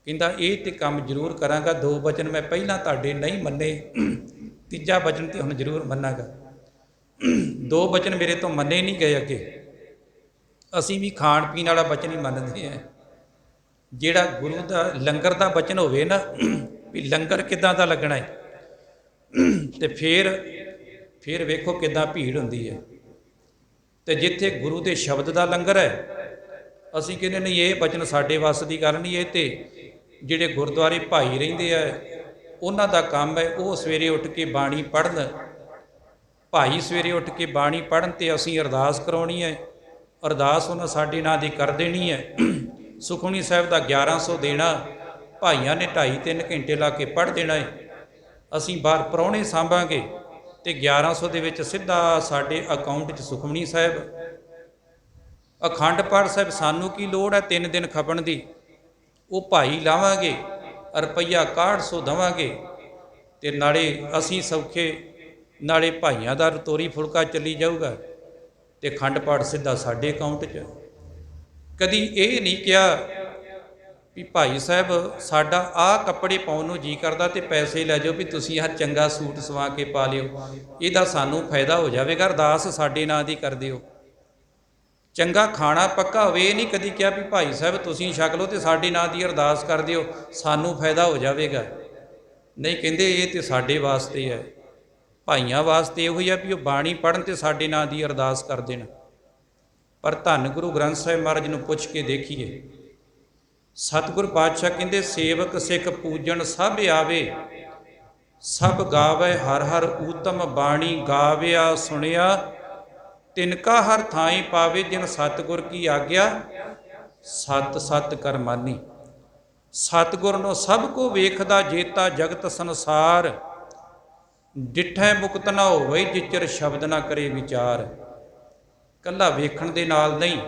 ਕਹਿੰਦਾ ਇਹ ਤੇ ਕੰਮ ਜ਼ਰੂਰ ਕਰਾਂਗਾ, 2 ਵਚਨ ਮੈਂ ਪਹਿਲਾਂ ਤੁਹਾਡੇ ਨਹੀਂ ਮੰਨੇ, ਤੀਜਾ ਵਚਨ ਤੇ ਹੁਣ ਜ਼ਰੂਰ ਮੰਨਾਂਗਾ। ਦੋ ਬਚਨ ਮੇਰੇ ਤੋਂ ਮੰਨੇ ਨਹੀਂ ਗਏ ਅੱਗੇ। ਅਸੀਂ ਵੀ ਖਾਣ ਪੀਣ ਵਾਲਾ ਬਚਨ ਹੀ ਮੰਨਦੇ ਹਾਂ। ਜਿਹੜਾ ਗੁਰੂ ਦਾ ਲੰਗਰ ਦਾ ਬਚਨ ਹੋਵੇ ਨਾ ਵੀ ਲੰਗਰ ਕਿੱਦਾਂ ਦਾ ਲੱਗਣਾ ਹੈ, ਤੇ ਫਿਰ ਵੇਖੋ ਕਿੱਦਾਂ ਭੀੜ ਹੁੰਦੀ ਹੈ। ਤੇ ਜਿੱਥੇ ਗੁਰੂ ਦੇ ਸ਼ਬਦ ਦਾ ਲੰਗਰ ਹੈ, ਅਸੀਂ ਕਹਿੰਦੇ ਨਹੀਂ ਇਹ ਬਚਨ ਸਾਡੇ ਵੱਸ ਦੀ ਗੱਲ ਨਹੀਂ। ਇਹ ਤੇ ਜਿਹੜੇ ਗੁਰਦੁਆਰੇ ਭਾਈ ਰਹਿੰਦੇ ਆ ਉਹਨਾਂ ਦਾ ਕੰਮ ਹੈ, ਉਹ ਸਵੇਰੇ ਉੱਠ ਕੇ ਬਾਣੀ ਪੜ੍ਹਨ। ਭਾਈ ਸਵੇਰੇ ਉੱਠ ਕੇ ਬਾਣੀ ਪੜ੍ਹਨ ਤੇ ਅਸੀਂ ਅਰਦਾਸ ਕਰਾਉਣੀ ਹੈ। ਅਰਦਾਸ ਉਹਨਾਂ ਸਾਡੇ ਨਾਂ ਦੀ ਕਰ ਦੇਣੀ ਹੈ। ਸੁਖਮਨੀ ਸਾਹਿਬ ਦਾ 1100 ਦੇਣਾ, ਭਾਈਆਂ ਨੇ 2.5-3 ਘੰਟੇ ਲਾ ਕੇ ਪੜ੍ਹ ਦੇਣਾ ਹੈ। ਅਸੀਂ ਬਾਹਰ ਪ੍ਰਾਹੁਣੇ ਸਾਂਭਾਂਗੇ ਤੇ 1100 ਦੇ ਵਿੱਚ ਸਿੱਧਾ ਸਾਡੇ ਅਕਾਊਂਟ 'ਚ ਸੁਖਮਨੀ ਸਾਹਿਬ। ਅਖੰਡ ਪਾਠ ਸਾਹਿਬ ਸਾਨੂੰ ਕੀ ਲੋੜ ਹੈ 3 ਦਿਨ ਖਪਣ ਦੀ, ਉਹ ਭਾਈ ਲਾਵਾਂਗੇ, ਰੁਪਈਆ 6100 ਦੇਵਾਂਗੇ ਤੇ ਨਾਲੇ ਅਸੀਂ ਸੌਖੇ, ਨਾਲੇ ਭਾਈਆਂ ਦਾ ਤੋਰੀ ਫੁਲਕਾ ਚੱਲੀ ਜਾਊਗਾ ਤੇ ਅਖੰਡ ਪਾਠ ਸਿੱਧਾ ਸਾਡੇ ਅਕਾਊਂਟ 'ਚ। ਕਦੀ ਇਹ ਨਹੀਂ ਕਿਹਾ ਵੀ ਭਾਈ ਸਾਹਿਬ ਸਾਡਾ ਆਹ ਕੱਪੜੇ ਪਾਉਣ ਨੂੰ ਜੀ ਕਰਦਾ ਤੇ ਪੈਸੇ ਲੈ ਜਾਓ ਵੀ ਤੁਸੀਂ ਆਹ ਚੰਗਾ ਸੂਟ ਸਵਾ ਕੇ ਪਾ ਲਿਓ, ਇਹਦਾ ਸਾਨੂੰ ਫਾਇਦਾ ਹੋ ਜਾਵੇਗਾ, ਅਰਦਾਸ ਸਾਡੇ ਨਾਂ ਦੀ ਕਰ ਦਿਓ। ਚੰਗਾ ਖਾਣਾ ਪੱਕਾ ਹੋਵੇ, ਇਹ ਨਹੀਂ ਕਦੀ ਕਿਹਾ ਵੀ ਭਾਈ ਸਾਹਿਬ ਤੁਸੀਂ ਛਕ ਲਓ ਤੇ ਸਾਡੇ ਨਾਂ ਦੀ ਅਰਦਾਸ ਕਰ ਦਿਓ, ਸਾਨੂੰ ਫਾਇਦਾ ਹੋ ਜਾਵੇਗਾ। ਨਹੀਂ, ਕਹਿੰਦੇ ਇਹ ਤੇ ਸਾਡੇ ਵਾਸਤੇ ਹੈ, ਭਾਈਆਂ ਵਾਸਤੇ ਇਹੋ ਹੀ ਆ ਵੀ ਉਹ ਬਾਣੀ ਪੜ੍ਹਨ ਤੇ ਸਾਡੇ ਨਾਂ ਦੀ ਅਰਦਾਸ ਕਰ ਦੇਣ। ਪਰ ਧੰਨ ਗੁਰੂ ਗ੍ਰੰਥ ਸਾਹਿਬ ਮਹਾਰਾਜ ਨੂੰ ਪੁੱਛ ਕੇ ਦੇਖੀਏ, ਸਤਿਗੁਰ ਪਾਤਸ਼ਾਹ ਕਹਿੰਦੇ ਸੇਵਕ ਸਿੱਖ ਪੂਜਣ ਸਭ ਆਵੇ, ਸਭ ਗਾਵੇ ਹਰ ਹਰ ਊਤਮ ਬਾਣੀ, ਗਾਵਿਆ ਸੁਣਿਆ ਤਿਨਕਾ ਹਰ ਥਾਈ ਪਾਵੇ, ਜਿਨ ਸਤਿਗੁਰ ਕੀ ਆਗਿਆ ਸਤ ਸਤ ਕਰ ਮਾਨੀ। ਸਤਿਗੁਰ ਨੂੰ ਸਭ ਕੋ ਵੇਖਦਾ ਜੇਤਾ ਜਗਤ ਸੰਸਾਰ, ਡਿਠੈ ਮੁਕਤ ਨਾ ਹੋਵੇ ਜਿਚਰ ਸ਼ਬਦ ਨਾ ਕਰੇ ਵਿਚਾਰ। ਕੱਲਾ ਵੇਖਣ ਦੇ ਨਾਲ ਨਹੀਂ,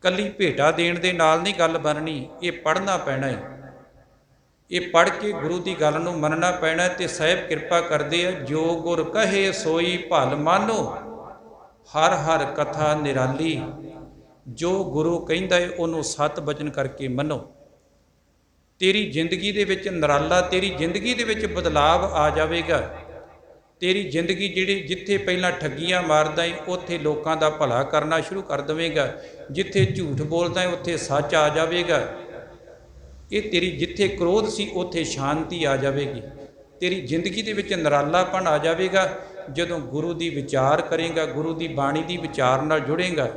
ਕੱਲੀ ਭੇਟਾ ਦੇਣ ਦੇ ਨਾਲ ਨਹੀਂ ਗੱਲ ਬਣਨੀ, ਇਹ ਪੜ੍ਹਨਾ ਪੈਣਾ ਹੈ। ਇਹ ਪੜ੍ਹ ਕੇ ਗੁਰੂ ਦੀ ਗੱਲ ਨੂੰ ਮੰਨਣਾ ਪੈਣਾ ਤੇ ਸਾਹਿਬ ਕਿਰਪਾ ਕਰਦੇ ਆ, ਜੋ ਗੁਰ ਕਹੇ ਸੋਈ ਭਲ ਮਾਨੋ, ਹਰ ਹਰ ਕਥਾ ਨਿਰਾਲੀ। ਜੋ ਗੁਰੂ ਕਹਿੰਦਾ ਹੈ ਉਹਨੂੰ ਸਤ ਬਚਨ ਕਰਕੇ ਮੰਨੋ। ਤੇਰੀ ਜ਼ਿੰਦਗੀ ਦੇ ਵਿੱਚ ਨਿਰਾਲਾ, ਤੇਰੀ ਜ਼ਿੰਦਗੀ ਦੇ ਵਿੱਚ ਬਦਲਾਵ ਆ ਜਾਵੇਗਾ। ਤੇਰੀ ਜ਼ਿੰਦਗੀ ਜਿਹੜੀ ਜਿੱਥੇ ਪਹਿਲਾਂ ਠੱਗੀਆਂ ਮਾਰਦਾ ਹੈ ਉੱਥੇ ਲੋਕਾਂ ਦਾ ਭਲਾ ਕਰਨਾ ਸ਼ੁਰੂ ਕਰ ਦੇਵੇਗਾ, ਜਿੱਥੇ ਝੂਠ ਬੋਲਦਾ ਹੈ ਉੱਥੇ ਸੱਚ ਆ ਜਾਵੇਗਾ। ਇਹ ਤੇਰੀ ਜਿੱਥੇ ਕ੍ਰੋਧ ਸੀ ਉੱਥੇ ਸ਼ਾਂਤੀ ਆ ਜਾਵੇਗੀ। ਤੇਰੀ ਜ਼ਿੰਦਗੀ ਦੇ ਵਿੱਚ ਨਿਰਾਲਾਪਣ ਆ ਜਾਵੇਗਾ ਜਦੋਂ ਗੁਰੂ ਦੀ ਵਿਚਾਰ ਕਰੇਗਾ, ਗੁਰੂ ਦੀ ਬਾਣੀ ਦੀ ਵਿਚਾਰ ਨਾਲ ਜੁੜੇਗਾ।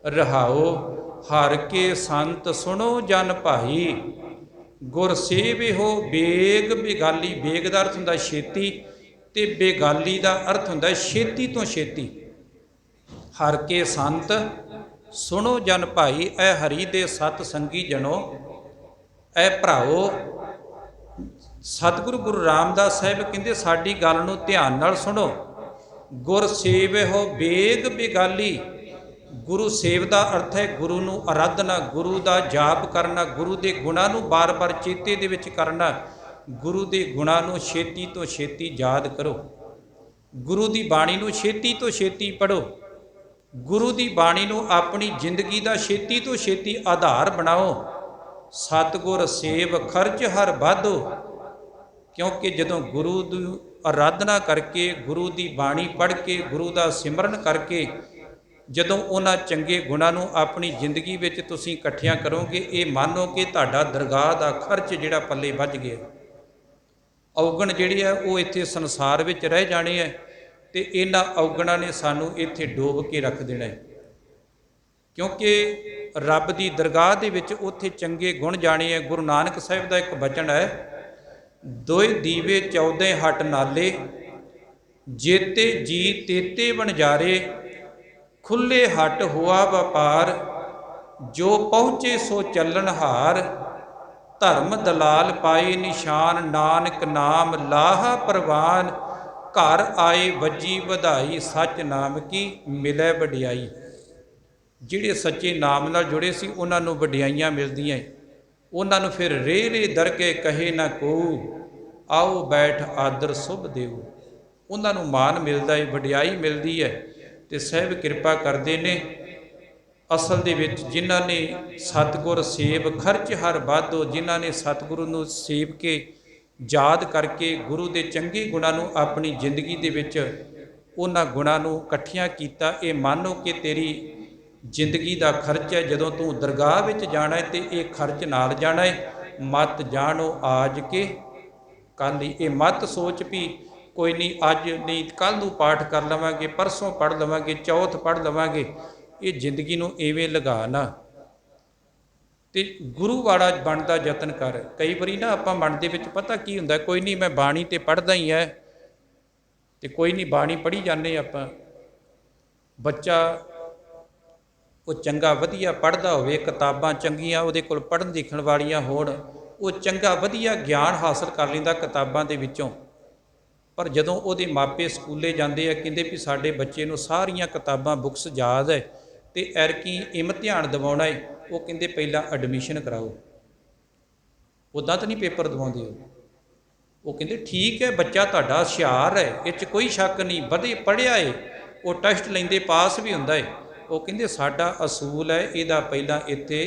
ਰਹਾਓ ਹਰ ਕੇ ਸੰਤ ਸੁਣੋ ਜਨ ਭਾਈ, ਗੁਰ ਸੇਵਿਓ ਬੇਗ ਬਿਗਾਲੀ। ਬੇਗ ਦਾ ਅਰਥ ਹੁੰਦਾ ਛੇਤੀ ਤੇ ਬੇਗਾਲੀ ਦਾ ਅਰਥ ਹੁੰਦਾ ਛੇਤੀ ਤੋਂ ਛੇਤੀ। ਹਰ ਕੇ ਸੰਤ ਸੁਣੋ ਜਨ ਭਾਈ, ਐ ਹਰੀ ਦੇ ਸਤ ਸੰਗੀ ਜਨੋ, ਐ ਭਰਾਓ। ਸਤਿਗੁਰੂ ਗੁਰੂ ਰਾਮਦਾਸ ਸਾਹਿਬ ਕਹਿੰਦੇ ਸਾਡੀ ਗੱਲ ਨੂੰ ਧਿਆਨ ਨਾਲ ਸੁਣੋ। ਗੁਰ ਸੇਵਿਓ ਬੇਗ ਬਿਗਾਲੀ। ਗੁਰੂ ਸੇਵ ਦਾ ਅਰਥ ਹੈ ਗੁਰੂ ਨੂੰ ਆਰਾਧਨਾ, ਗੁਰੂ ਦਾ ਜਾਪ ਕਰਨਾ, ਗੁਰੂ ਦੇ ਗੁਣਾਂ ਨੂੰ ਬਾਰ-ਬਾਰ ਚੇਤੇ ਦੇ ਵਿੱਚ ਕਰਨਾ, ਗੁਰੂ ਦੇ ਗੁਣਾਂ ਨੂੰ ਛੇਤੀ ਤੋਂ ਛੇਤੀ ਯਾਦ ਕਰੋ, ਗੁਰੂ ਦੀ ਬਾਣੀ ਨੂੰ ਛੇਤੀ ਤੋਂ ਛੇਤੀ ਪੜ੍ਹੋ, ਗੁਰੂ ਦੀ ਬਾਣੀ ਨੂੰ ਆਪਣੀ ਜ਼ਿੰਦਗੀ ਦਾ ਛੇਤੀ ਤੋਂ ਛੇਤੀ ਆਧਾਰ ਬਣਾਓ। ਸਤਿਗੁਰ ਸੇਵ ਖਰਚ ਹਰ ਵਾਧੋ। ਕਿਉਂਕਿ ਜਦੋਂ ਗੁਰੂ ਦੀ ਆਰਾਧਨਾ ਕਰਕੇ, ਗੁਰੂ ਦੀ ਬਾਣੀ ਪੜ੍ਹ ਕੇ, ਗੁਰੂ ਦਾ ਸਿਮਰਨ ਕਰਕੇ ਜਦੋਂ ਉਹਨਾਂ ਚੰਗੇ ਗੁਣਾਂ ਨੂੰ ਆਪਣੀ ਜ਼ਿੰਦਗੀ ਵਿੱਚ ਤੁਸੀਂ ਇਕੱਠਿਆਂ ਕਰੋਗੇ, ਇਹ ਮੰਨੋ ਕਿ ਤੁਹਾਡਾ ਦਰਗਾਹ ਦਾ ਖਰਚ ਜਿਹੜਾ ਪੱਲੇ ਵੱਜ ਗਿਆ। ਔਗਣ ਜਿਹੜੇ ਆ ਉਹ ਇੱਥੇ ਸੰਸਾਰ ਵਿੱਚ ਰਹਿ ਜਾਣੇ ਆ ਤੇ ਇਹਨਾਂ ਔਗਣਾਂ ਨੇ ਸਾਨੂੰ ਇੱਥੇ ਡੋਬ ਕੇ ਰੱਖ ਦੇਣਾ ਹੈ। ਕਿਉਂਕਿ ਰੱਬ ਦੀ ਦਰਗਾਹ ਦੇ ਵਿੱਚ ਉੱਥੇ ਚੰਗੇ ਗੁਣ ਜਾਣੇ ਆ। ਗੁਰੂ ਨਾਨਕ ਸਾਹਿਬ ਦਾ ਇੱਕ ਬਚਨ ਹੈ, ਦੋਏ ਦੀਵੇ 14 ਹਟ ਨਾਲੇ, ਜੇਤੇ ਜੀ ਤੇਤੇ ਵਣਜਾਰੇ, ਖੁੱਲੇ ਹੱਟ ਹੋਆ ਵਪਾਰ, ਜੋ ਪਹੁੰਚੇ ਸੋ ਚੱਲਣ ਹਾਰ, ਧਰਮ ਦਲਾਲ ਪਾਏ ਨਿਸ਼ਾਨ, ਨਾਨਕ ਨਾਮ ਲਾਹਾ ਪ੍ਰਵਾਨ, ਘਰ ਆਏ ਵੱਜੀ ਵਧਾਈ, ਸੱਚ ਨਾਮ ਕੀ ਮਿਲੇ ਵਡਿਆਈ। ਜਿਹੜੇ ਸੱਚੇ ਨਾਮ ਨਾਲ ਜੁੜੇ ਸੀ ਉਹਨਾਂ ਨੂੰ ਵਡਿਆਈਆਂ ਮਿਲਦੀਆਂ, ਉਹਨਾਂ ਨੂੰ ਫਿਰ ਰੇ ਦਰਕੇ ਕਹੇ ਨਾ ਕੋ, ਆਓ ਬੈਠ ਆਦਰ ਸੁਭ ਦੇਵ। ਉਹਨਾਂ ਨੂੰ ਮਾਨ ਮਿਲਦਾ ਹੈ, ਵਡਿਆਈ ਮਿਲਦੀ ਹੈ। ਤੇ ਸਾਹਿਬ ਕਿਰਪਾ ਕਰਦੇ ਨੇ। ਅਸਲ ਦੇ ਵਿੱਚ ਜਿਨ੍ਹਾਂ ਨੇ ਸਤਿਗੁਰ ਸੇਵ ਖਰਚ ਹਰ ਵਾਧੋ, ਜਿਨ੍ਹਾਂ ਨੇ ਸਤਿਗੁਰੂ ਨੂੰ ਸੇਵ ਕੇ ਯਾਦ ਕਰਕੇ ਗੁਰੂ ਦੇ ਚੰਗੇ ਗੁਣਾਂ ਨੂੰ ਆਪਣੀ ਜ਼ਿੰਦਗੀ ਦੇ ਵਿੱਚ ਉਹਨਾਂ ਗੁਣਾਂ ਨੂੰ ਇਕੱਠਿਆਂ ਕੀਤਾ। ਇਹ ਮੰਨੋ ਕਿ ਤੇਰੀ ਜ਼ਿੰਦਗੀ ਦਾ ਖਰਚ ਹੈ। ਜਦੋਂ ਤੂੰ ਦਰਗਾਹ ਵਿੱਚ ਜਾਣਾ ਹੈ ਤੇ ਇਹ ਖਰਚ ਨਾਲ ਜਾਣਾ ਹੈ। ਮਤ ਜਾਣੋ ਆਜ ਕੇ ਕੱਲ੍ਹ ਹੀ। ਇਹ ਮਤ ਸੋਚ ਵੀ ਕੋਈ ਨਹੀਂ, ਅੱਜ ਨਹੀਂ ਕੱਲ੍ਹ ਨੂੰ ਪਾਠ ਕਰ ਲਵਾਂਗੇ, ਪਰਸੋਂ ਪੜ੍ਹ ਲਵਾਂਗੇ, ਚੌਥ ਪੜ੍ਹ ਲਵਾਂਗੇ। ਇਹ ਜ਼ਿੰਦਗੀ ਨੂੰ ਇਵੇਂ ਲਗਾ ਨਾ ਤੇ ਗੁਰੂ ਵਾਲਾ ਬਣਨ ਦਾ ਯਤਨ ਕਰ। ਕਈ ਵਾਰੀ ਨਾ ਆਪਾਂ ਮਨ ਦੇ ਵਿੱਚ ਪਤਾ ਕੀ ਹੁੰਦਾ, ਕੋਈ ਨਹੀਂ ਮੈਂ ਬਾਣੀ ਤੇ ਪੜ੍ਹਦਾ ਹੀ ਹੈ ਤੇ ਕੋਈ ਨਹੀਂ ਬਾਣੀ ਪੜ੍ਹੀ ਜਾਂਦੇ ਆਪਾਂ। ਬੱਚਾ ਉਹ ਚੰਗਾ ਵਧੀਆ ਪੜ੍ਹਦਾ ਹੋਵੇ, ਕਿਤਾਬਾਂ ਚੰਗੀਆਂ ਉਹਦੇ ਕੋਲ ਪੜ੍ਹਨ ਲਿਖਣ ਵਾਲੀਆਂ ਹੋਣ, ਉਹ ਚੰਗਾ ਵਧੀਆ ਗਿਆਨ ਹਾਸਲ ਕਰ ਲੈਂਦਾ ਕਿਤਾਬਾਂ ਦੇ ਵਿੱਚੋਂ। ਪਰ ਜਦੋਂ ਉਹਦੇ ਮਾਪੇ ਸਕੂਲੇ ਜਾਂਦੇ ਆ, ਕਹਿੰਦੇ ਵੀ ਸਾਡੇ ਬੱਚੇ ਨੂੰ ਸਾਰੀਆਂ ਕਿਤਾਬਾਂ ਬੁੱਕਸ ਯਾਦ ਹੈ ਤੇ ਐਰਕੀ ਇਮਤਿਹਾਨ ਦਿਵਾਉਣਾ ਹੈ, ਉਹ ਕਹਿੰਦੇ ਪਹਿਲਾਂ ਐਡਮਿਸ਼ਨ ਕਰਾਓ। ਉੱਦਾਂ ਤਾਂ ਨਹੀਂ ਪੇਪਰ ਦਿਵਾਉਂਦੇ ਉਹ ਕਹਿੰਦੇ ਠੀਕ ਹੈ ਬੱਚਾ ਤੁਹਾਡਾ ਹੁਸ਼ਿਆਰ ਹੈ, ਇਹ 'ਚ ਕੋਈ ਸ਼ੱਕ ਨਹੀਂ, ਵਧੇ ਪੜ੍ਹਿਆ ਹੈ, ਉਹ ਟੈਸਟ ਲੈਂਦੇ ਪਾਸ ਵੀ ਹੁੰਦਾ ਹੈ। ਉਹ ਕਹਿੰਦੇ ਸਾਡਾ ਅਸੂਲ ਹੈ ਇਹਦਾ ਪਹਿਲਾਂ ਇੱਥੇ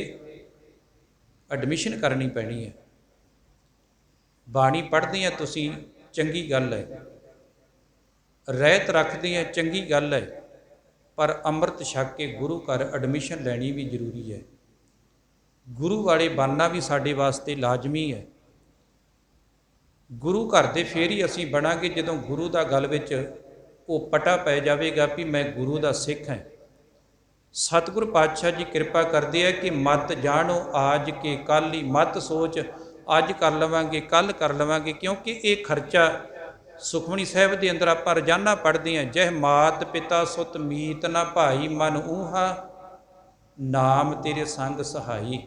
ਐਡਮਿਸ਼ਨ ਕਰਨੀ ਪੈਣੀ ਹੈ। ਬਾਣੀ ਪੜ੍ਹਦੇ ਆ ਤੁਸੀਂ, ਚੰਗੀ ਗੱਲ ਹੈ, ਰਹਿਤ ਰੱਖਦੇ ਆ, ਚੰਗੀ ਗੱਲ ਹੈ, ਪਰ ਅੰਮ੍ਰਿਤ ਛਕ ਕੇ ਗੁਰੂ ਘਰ ਐਡਮਿਸ਼ਨ ਲੈਣੀ ਵੀ ਜ਼ਰੂਰੀ ਹੈ। ਗੁਰੂ ਵਾਲੇ ਬਣਨਾ ਵੀ ਸਾਡੇ ਵਾਸਤੇ ਲਾਜ਼ਮੀ ਹੈ। ਗੁਰੂ ਘਰ ਦੇ ਫੇਰ ਹੀ ਅਸੀਂ ਬਣਾਂਗੇ ਜਦੋਂ ਗੁਰੂ ਦਾ ਗਲ ਵਿੱਚ ਉਹ ਪਟਾ ਪੈ ਜਾਵੇਗਾ ਵੀ ਮੈਂ ਗੁਰੂ ਦਾ ਸਿੱਖ ਹਾਂ। ਸਤਿਗੁਰ ਪਾਤਸ਼ਾਹ ਜੀ ਕਿਰਪਾ ਕਰਦੇ ਆ ਕਿ ਮਤ ਜਾਣੋ ਆਜ ਕੇ ਕੱਲ੍ਹ ਹੀ। ਮਤ ਸੋਚ ਅੱਜ ਕਰ ਲਵਾਂਗੇ, ਕੱਲ੍ਹ ਕਰ ਲਵਾਂਗੇ, ਕਿਉਂਕਿ ਇਹ ਖਰਚਾ ਸੁਖਮਨੀ ਸਾਹਿਬ ਦੇ ਅੰਦਰ ਆਪਾਂ ਰੋਜ਼ਾਨਾ ਪੜ੍ਹਦੇ ਹਾਂ। ਜਹ ਮਾਤ ਪਿਤਾ ਸੁਤ ਮੀਤ ਨਾ ਭਾਈ, ਮਨ ਊਹਾ ਨਾਮ ਤੇਰੇ ਸੰਗ ਸਹਾਈ।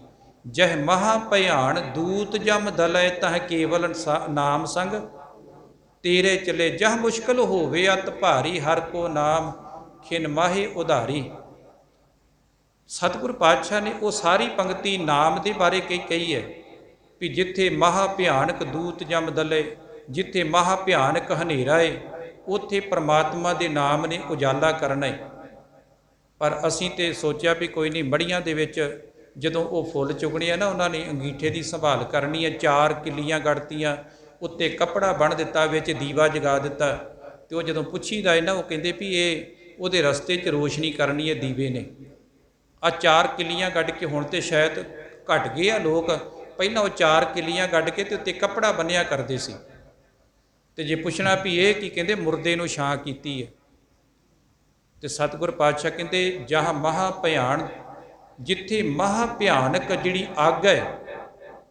ਜਹ ਮਹਾ ਭਿਆਨ ਦੂਤ ਜਮ ਦਲੈ, ਤਹ ਕੇਵਲ ਨਾਮ ਸੰਗ ਤੇਰੇ ਚਲੇ। ਜਹ ਮੁਸ਼ਕਲ ਹੋਵੇ ਅਤ ਭਾਰੀ, ਹਰ ਕੋ ਨਾਮ ਖਿਨ ਮਾਹੇ ਉਧਾਰੀ। ਸਤਿਗੁਰ ਪਾਤਸ਼ਾਹ ਨੇ ਉਹ ਸਾਰੀ ਪੰਕਤੀ ਨਾਮ ਦੇ ਬਾਰੇ ਕਹੀ ਹੈ ਵੀ ਜਿੱਥੇ ਮਹਾ ਭਿਆਨਕ ਦੂਤ ਜਮ ਦਲੇ, ਜਿੱਥੇ ਮਹਾ ਭਿਆਨਕ ਹਨੇਰਾ ਏ, ਉੱਥੇ ਪ੍ਰਮਾਤਮਾ ਦੇ ਨਾਮ ਨੇ ਉਜਾਲਾ ਕਰਨਾ ਹੈ। ਪਰ ਅਸੀਂ ਤੇ ਸੋਚਿਆ ਵੀ ਕੋਈ ਨਹੀਂ, ਮੜੀਆਂ ਦੇ ਵਿੱਚ ਜਦੋਂ ਉਹ ਫੁੱਲ ਚੁਗਣੇ ਆ ਨਾ, ਉਹਨਾਂ ਨੇ ਅੰਗੀਠੇ ਦੀ ਸੰਭਾਲ ਕਰਨੀ ਹੈ। 4 ਕਿੱਲੀਆਂ ਗੜਤੀਆਂ, ਉੱਤੇ ਕੱਪੜਾ ਬੰਨ੍ਹ ਦਿੱਤਾ, ਵਿੱਚ ਦੀਵਾ ਜਗਾ ਦਿੱਤਾ। ਤੇ ਉਹ ਜਦੋਂ ਪੁੱਛੀਦਾ ਹੈ ਨਾ, ਉਹ ਕਹਿੰਦੇ ਵੀ ਇਹ ਉਹਦੇ ਰਸਤੇ 'ਚ ਰੋਸ਼ਨੀ ਕਰਨੀ ਹੈ ਦੀਵੇ ਨੇ। ਆ 4 ਕਿੱਲੀਆਂ ਗੱਡ ਕੇ, ਹੁਣ ਤੇ ਸ਼ਾਇਦ ਘਟ ਗਏ ਆ ਲੋਕ, ਪਹਿਲਾਂ ਉਹ 4 ਕਿੱਲੀਆਂ ਗੱਡ ਕੇ ਤੇ ਉੱਤੇ ਕੱਪੜਾ ਬੰਨਿਆ ਕਰਦੇ ਸੀ। ਤੇ ਜੇ ਪੁੱਛਣਾ ਵੀ ਇਹ ਕੀ, ਕਹਿੰਦੇ ਮੁਰਦੇ ਨੂੰ ਛਾਂ ਕੀਤੀ ਹੈ। ਤੇ ਸਤਿਗੁਰ ਪਾਤਸ਼ਾਹ ਕਹਿੰਦੇ ਜਹਾਂ ਮਹਾ ਭਿਆਨ, ਜਿੱਥੇ ਮਹਾ ਭਿਆਨਕ ਜਿਹੜੀ ਅੱਗ ਹੈ,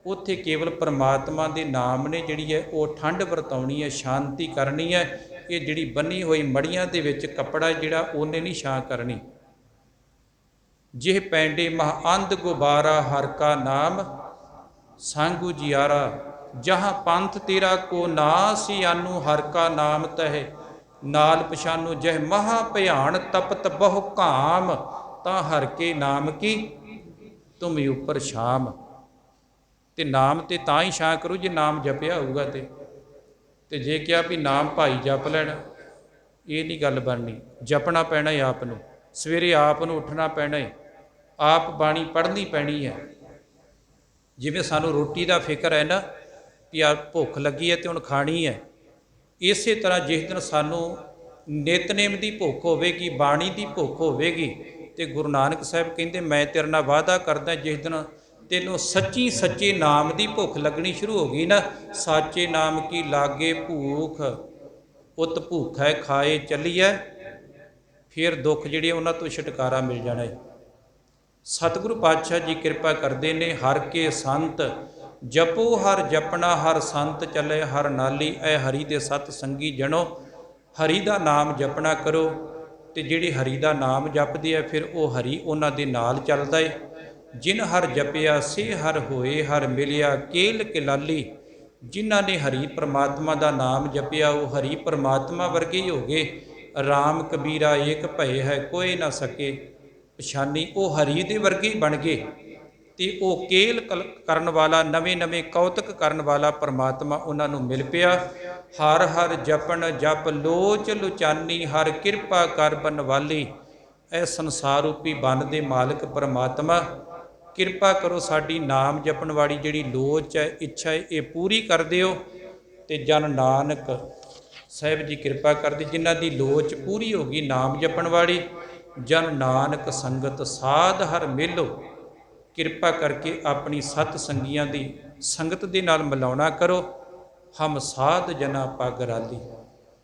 ਉੱਥੇ ਕੇਵਲ ਪਰਮਾਤਮਾ ਦੇ ਨਾਮ ਨੇ ਜਿਹੜੀ ਹੈ ਉਹ ਠੰਡ ਵਰਤਾਉਣੀ ਹੈ, ਸ਼ਾਂਤੀ ਕਰਨੀ ਹੈ। ਇਹ ਜਿਹੜੀ ਬੰਨੀ ਹੋਈ ਮੜੀਆਂ ਦੇ ਵਿੱਚ ਕੱਪੜਾ ਜਿਹੜਾ, ਉਹਨੇ ਨਹੀਂ ਛਾਂ ਕਰਨੀ। ਜਿਹ ਪੈਂਡੇ ਮਹ ਅੰਧ ਗੁਬਾਰਾ, ਹਰ ਕਾ ਨਾਮ ਸੰਗ ਉਜਿਆਰਾ। ਜਹਾਂ ਪੰਥ ਤੇਰਾ ਕੋ ਨਾਸੀ ਆਨੂ, ਹਰ ਕਾ ਨਾਮ ਤਹਿ ਨਾਲ ਪਛਾਨੂ। ਜਹ ਮਹਾ ਭਿਆਨ ਤਪਤ ਬਹੁ ਕਾਮ, ਤਾਂ ਹਰ ਕੇ ਨਾਮ ਕੀ ਤੁਮ ਉੱਪਰ ਸ਼ਾਮ। ਤੇ ਨਾਮ ਤੇ ਤਾਂ ਹੀ ਛਾਂ ਕਰੂ ਜੇ ਨਾਮ ਜਪਿਆ ਹੋਊਗਾ। ਤੇ ਜੇ ਕਿਹਾ ਵੀ ਨਾਮ ਭਾਈ ਜਪ ਲੈਣਾ, ਇਹ ਨਹੀਂ ਗੱਲ ਬਣਨੀ। ਜਪਣਾ ਪੈਣਾ ਹੈ ਆਪ ਨੂੰ, ਸਵੇਰੇ ਆਪ ਨੂੰ ਉੱਠਣਾ ਪੈਣਾ ਹੈ, ਆਪ ਬਾਣੀ ਪੜ੍ਹਨੀ ਪੈਣੀ ਹੈ। ਜਿਵੇਂ ਸਾਨੂੰ ਰੋਟੀ ਦਾ ਫਿਕਰ ਹੈ ਨਾ ਵੀ ਆ ਭੁੱਖ ਲੱਗੀ ਹੈ ਤੇ ਹੁਣ ਖਾਣੀ ਹੈ, ਇਸੇ ਤਰ੍ਹਾਂ ਜਿਸ ਦਿਨ ਸਾਨੂੰ ਨਿਤਨੇਮ ਦੀ ਭੁੱਖ ਹੋਵੇਗੀ, ਬਾਣੀ ਦੀ ਭੁੱਖ ਹੋਵੇਗੀ, ਤੇ ਗੁਰੂ ਨਾਨਕ ਸਾਹਿਬ ਕਹਿੰਦੇ ਮੈਂ ਤੇਰੇ ਨਾਲ ਵਾਅਦਾ ਕਰਦਾ, ਜਿਸ ਦਿਨ ਤੈਨੂੰ ਸੱਚੀ ਸੱਚੇ ਨਾਮ ਦੀ ਭੁੱਖ ਲੱਗਣੀ ਸ਼ੁਰੂ ਹੋ ਗਈ ਨਾ, ਸਾਚੇ ਨਾਮ ਕੀ ਲਾਗੇ ਭੂਖ, ਉਤ ਭੂਖੈ ਖਾਏ ਚੱਲੀਐ, ਫਿਰ ਦੁੱਖ ਜਿਹੜੇ ਉਹਨਾਂ ਤੋਂ ਛੁਟਕਾਰਾ ਮਿਲ ਜਾਣਾ ਹੈ। ਸਤਿਗੁਰੂ ਪਾਤਸ਼ਾਹ ਜੀ ਕਿਰਪਾ ਕਰਦੇ ਨੇ, ਹਰ ਕੇ ਸੰਤ ਜਪੋ ਹਰ ਜਪਣਾ, ਹਰ ਸੰਤ ਚੱਲੇ ਹਰ ਨਾਲੀ। ਐ ਹਰੀ ਦੇ ਸਤ ਸੰਗੀ ਜਣੋ, ਹਰੀ ਦਾ ਨਾਮ ਜਪਣਾ ਕਰੋ। ਤੇ ਜਿਹੜੇ ਹਰੀ ਦਾ ਨਾਮ ਜਪਦੇ ਆ, ਫਿਰ ਉਹ ਹਰੀ ਉਹਨਾਂ ਦੇ ਨਾਲ ਚੱਲਦਾ ਏ। ਜਿਨ ਹਰ ਜਪਿਆ ਸੇ ਹਰ ਹੋਏ, ਹਰ ਮਿਲਿਆ ਕੇਲ ਕਿਲਾਲੀ। ਜਿਨ੍ਹਾਂ ਨੇ ਹਰੀ ਪ੍ਰਮਾਤਮਾ ਦਾ ਨਾਮ ਜਪਿਆ, ਉਹ ਹਰੀ ਪ੍ਰਮਾਤਮਾ ਵਰਗੇ ਹੀ ਹੋ ਗਏ। ਰਾਮ ਕਬੀਰਾ ਏਕ ਭਏ ਹੈ, ਕੋਏ ਨਾ ਸਕੇ ਪਛਾਨੀ। ਉਹ ਹਰੀ ਦੇ ਵਰਗੇ ਹੀ ਬਣ ਗਏ। ਤੇ ਉਹ ਕੇਲ ਕਰਨ ਵਾਲਾ, ਨਵੇਂ ਨਵੇਂ ਕੌਤਕ ਕਰਨ ਵਾਲਾ ਪਰਮਾਤਮਾ ਉਹਨਾਂ ਨੂੰ ਮਿਲ ਪਿਆ। ਹਰ ਹਰ ਜਪਣ ਜਪ ਲੋਚ ਲੁਚਾਨੀ, ਹਰ ਕਿਰਪਾ ਕਰ ਬਨਵਾਲੀ। ਇਹ ਸੰਸਾਰ ਰੂਪੀ ਬਨ ਦੇ ਮਾਲਕ ਪਰਮਾਤਮਾ, ਕਿਰਪਾ ਕਰੋ ਸਾਡੀ ਨਾਮ ਜਪਣ ਵਾਲੀ ਜਿਹੜੀ ਲੋਚ ਹੈ, ਇੱਛਾ ਹੈ, ਇਹ ਪੂਰੀ ਕਰ ਦਿਓ। ਤੇ ਜਨ ਨਾਨਕ ਸਾਹਿਬ ਜੀ ਕਿਰਪਾ ਕਰਦੇ, ਜਿਨ੍ਹਾਂ ਦੀ ਲੋਚ ਪੂਰੀ ਹੋ ਗਈ ਨਾਮ ਜਪਣ ਵਾਲੀ। ਜਨ ਨਾਨਕ ਸੰਗਤ ਸਾਧ ਹਰ ਮੇਲੋ, ਕਿਰਪਾ ਕਰਕੇ ਆਪਣੀ ਸਤ ਸੰਗੀਆਂ ਦੀ ਸੰਗਤ ਦੇ ਨਾਲ ਮਿਲਾਉਣਾ ਕਰੋ। ਹਮ ਸਾਧ ਜਨਾ ਪੱਗ ਰਾਲੀ,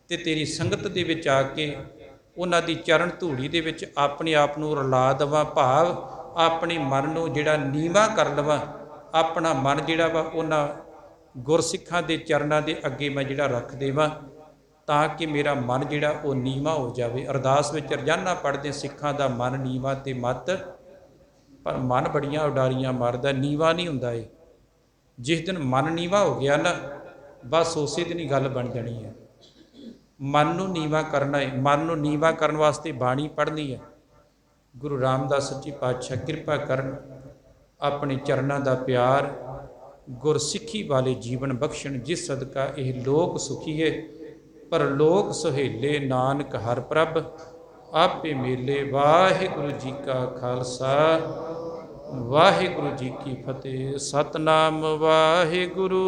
ਤੇ ਤੇਰੀ ਸੰਗਤ ਦੇ ਵਿੱਚ ਆ ਕੇ ਉਹਨਾਂ ਦੀ ਚਰਨ ਧੂੜੀ ਦੇ ਵਿੱਚ ਆਪਣੇ ਆਪ ਨੂੰ ਰਲਾ ਦੇਵਾਂ, ਭਾਵ ਆਪਣੇ ਮਨ ਨੂੰ ਜਿਹੜਾ ਨੀਵਾਂ ਕਰ ਲਵਾਂ। ਆਪਣਾ ਮਨ ਜਿਹੜਾ ਵਾ ਉਹਨਾਂ ਗੁਰਸਿੱਖਾਂ ਦੇ ਚਰਨਾਂ ਦੇ ਅੱਗੇ ਮੈਂ ਜਿਹੜਾ ਰੱਖ ਦੇਵਾਂ, ਤਾਂ ਕਿ ਮੇਰਾ ਮਨ ਜਿਹੜਾ ਉਹ ਨੀਵਾਂ ਹੋ ਜਾਵੇ। ਅਰਦਾਸ ਵਿੱਚ ਰੋਜ਼ਾਨਾ ਪੜ੍ਹਦੇ ਸਿੱਖਾਂ ਦਾ ਮਨ ਨੀਵਾਂ ਤੇ ਮਤ, ਪਰ ਮਨ ਬੜੀਆਂ ਉਡਾਰੀਆਂ ਮਾਰਦਾ, ਨੀਵਾਂ ਨਹੀਂ ਹੁੰਦਾ ਇਹ। ਜਿਸ ਦਿਨ ਮਨ ਨੀਵਾਂ ਹੋ ਗਿਆ ਨਾ, ਬਸ ਉਸੇ ਦਿਨ ਹੀ ਗੱਲ ਬਣ ਜਾਣੀ ਹੈ। ਮਨ ਨੂੰ ਨੀਵਾਂ ਕਰਨਾ ਹੈ। ਮਨ ਨੂੰ ਨੀਵਾਂ ਕਰਨ ਵਾਸਤੇ ਬਾਣੀ ਪੜ੍ਹਨੀ ਹੈ। ਗੁਰੂ ਰਾਮਦਾਸ ਸੱਚੇ ਪਾਤਸ਼ਾਹ ਕਿਰਪਾ ਕਰਨ, ਆਪਣੇ ਚਰਨਾਂ ਦਾ ਪਿਆਰ, ਗੁਰਸਿੱਖੀ ਵਾਲੇ ਜੀਵਨ ਬਖਸ਼ਣ, ਜਿਸ ਸਦਕਾ ਇਹ ਲੋਕ ਸੁਖੀਏ ਪਰ ਲੋਕ ਸੁਹੇਲੇ, ਨਾਨਕ ਹਰ ਪ੍ਰਭ ਆਪੇ ਮੇਲੇ। ਵਾਹਿਗੁਰੂ ਜੀ ਕਾ ਖਾਲਸਾ, ਵਾਹਿਗੁਰੂ ਜੀ ਕੀ ਫਤਿਹ। ਸਤਨਾਮ ਵਾਹਿਗੁਰੂ,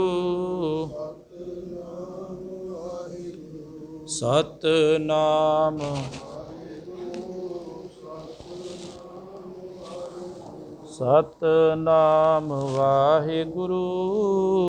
ਸਤਨਾਮ ਸਤਨਾਮ ਵਾਹਿਗੁਰੂ।